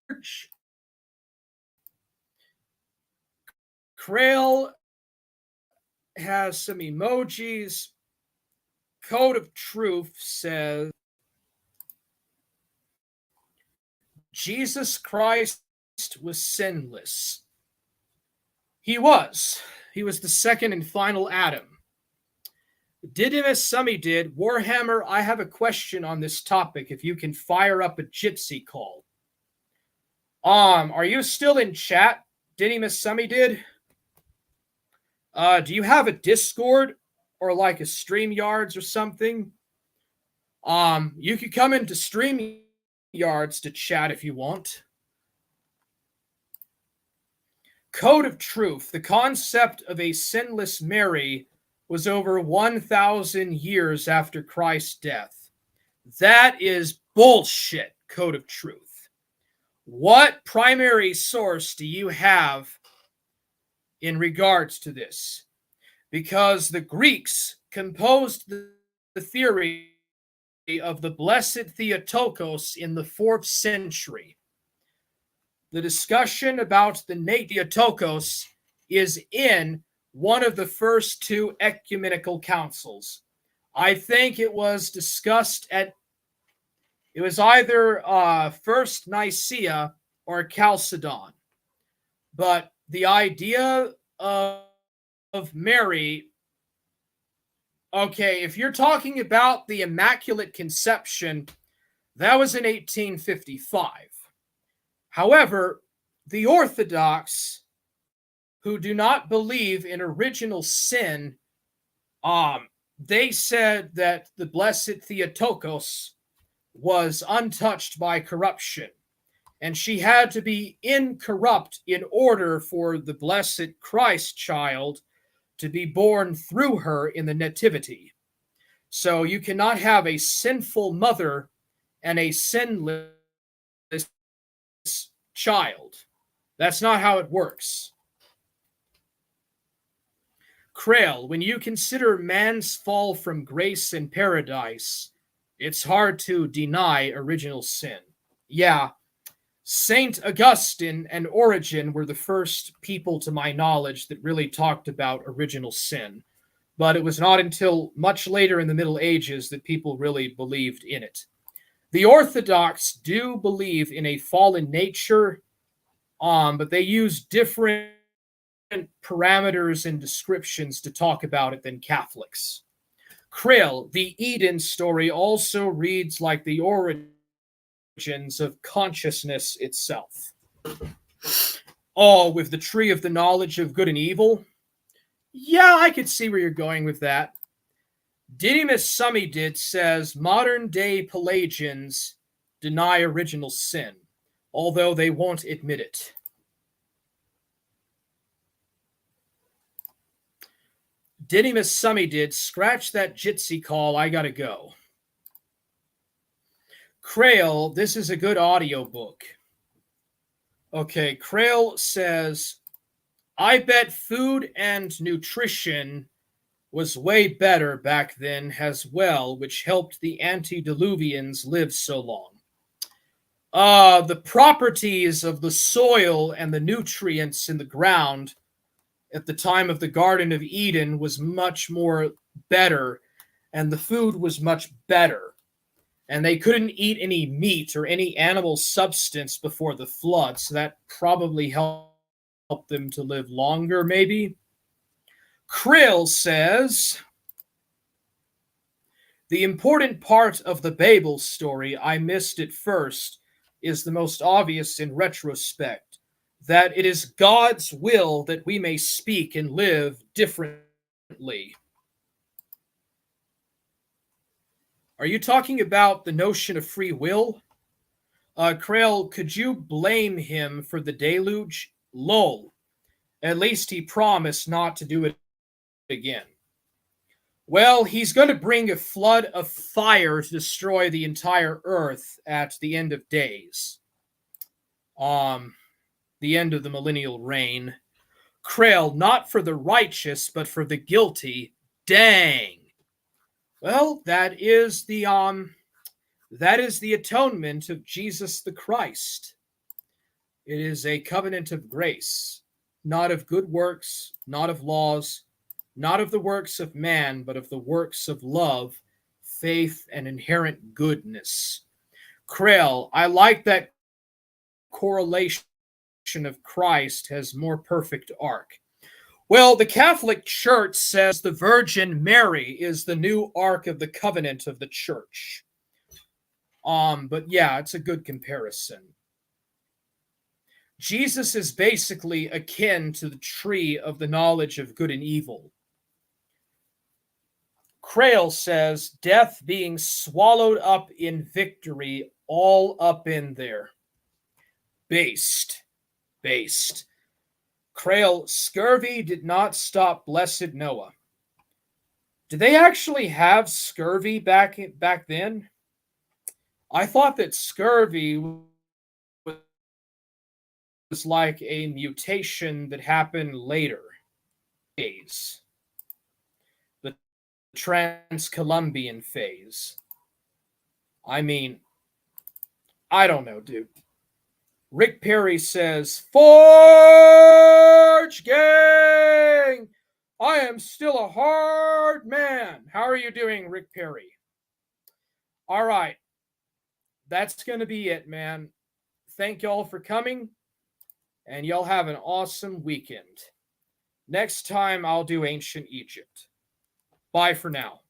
Krail has some emojis. Code of Truth says, Jesus Christ was sinless. He was. He was the second and final Adam. Didymus Summy did. Warhammer, I have a question on this topic, if you can fire up a gypsy call. Are you still in chat? Didymus Summy did? Do you have a Discord or like a StreamYards or something? You could come into StreamYards to chat if you want. Code of Truth. The concept of a sinless Mary was over 1,000 years after Christ's death. That is bullshit, Code of Truth. What primary source do you have in regards to this? because the Greeks composed the theory of the Blessed Theotokos in the 4th century. The discussion about the Theotokos is in one of the first 2 ecumenical councils. I think it was discussed it was either First Nicaea or Chalcedon. But the idea of Mary, okay, if you're talking about the Immaculate Conception, that was in 1855. However, the Orthodox, who do not believe in original sin, they said that the Blessed Theotokos was untouched by corruption, and she had to be incorrupt in order for the blessed Christ child to be born through her in the Nativity. So you cannot have a sinful mother and a sinless child. That's not how it works. Crail, when you consider man's fall from grace and paradise, it's hard to deny original sin. Yeah, Saint Augustine and Origen were the first people, to my knowledge, that really talked about original sin. But it was not until much later in the Middle Ages that people really believed in it. The Orthodox do believe in a fallen nature, but they use different parameters and descriptions to talk about it than Catholics. Krill, the Eden story also reads like the origins of consciousness itself. Oh, with the tree of the knowledge of good and evil? Yeah, I could see where you're going with that. Didymus Sumidid says modern-day Pelagians deny original sin, although they won't admit it. Didymus Sumidid, scratch that Jitsi call, I gotta go. Crail, this is a good audiobook. Okay, Crail says, I bet food and nutrition was way better back then as well, which helped the antediluvians live so long. The properties of the soil and the nutrients in the ground at the time of the Garden of Eden was much more better, and the food was much better. And they couldn't eat any meat or any animal substance before the flood, so that probably helped them to live longer, maybe. Krill says, the important part of the Babel story I missed at first is the most obvious in retrospect, that it is God's will that we may speak and live differently. Are you talking about the notion of free will? Krail, could you blame him for the deluge? Lol. At least he promised not to do it again. Well, he's going to bring a flood of fire to destroy the entire earth at the end of days. The end of the millennial reign. Krail, not for the righteous, but for the guilty. Dang. Well, that is the atonement of Jesus the Christ. It is a covenant of grace, not of good works, not of laws, not of the works of man, but of the works of love, faith, and inherent goodness. Krell, I like that correlation of Christ has more perfect ark. Well, the Catholic Church says the Virgin Mary is the new Ark of the Covenant of the Church. But yeah, it's a good comparison. Jesus is basically akin to the tree of the knowledge of good and evil. Crail says, death being swallowed up in victory, all up in there. Based. Crail, scurvy did not stop blessed Noah. Did they actually have scurvy back then? I thought that scurvy was like a mutation that happened later. trans-Columbian phase. I mean, I don't know, dude. Rick Perry says, Forge Gang! I am still a hard man. How are you doing, Rick Perry? All right. That's going to be it, man. Thank y'all for coming, and y'all have an awesome weekend. Next time, I'll do Ancient Egypt. Bye for now.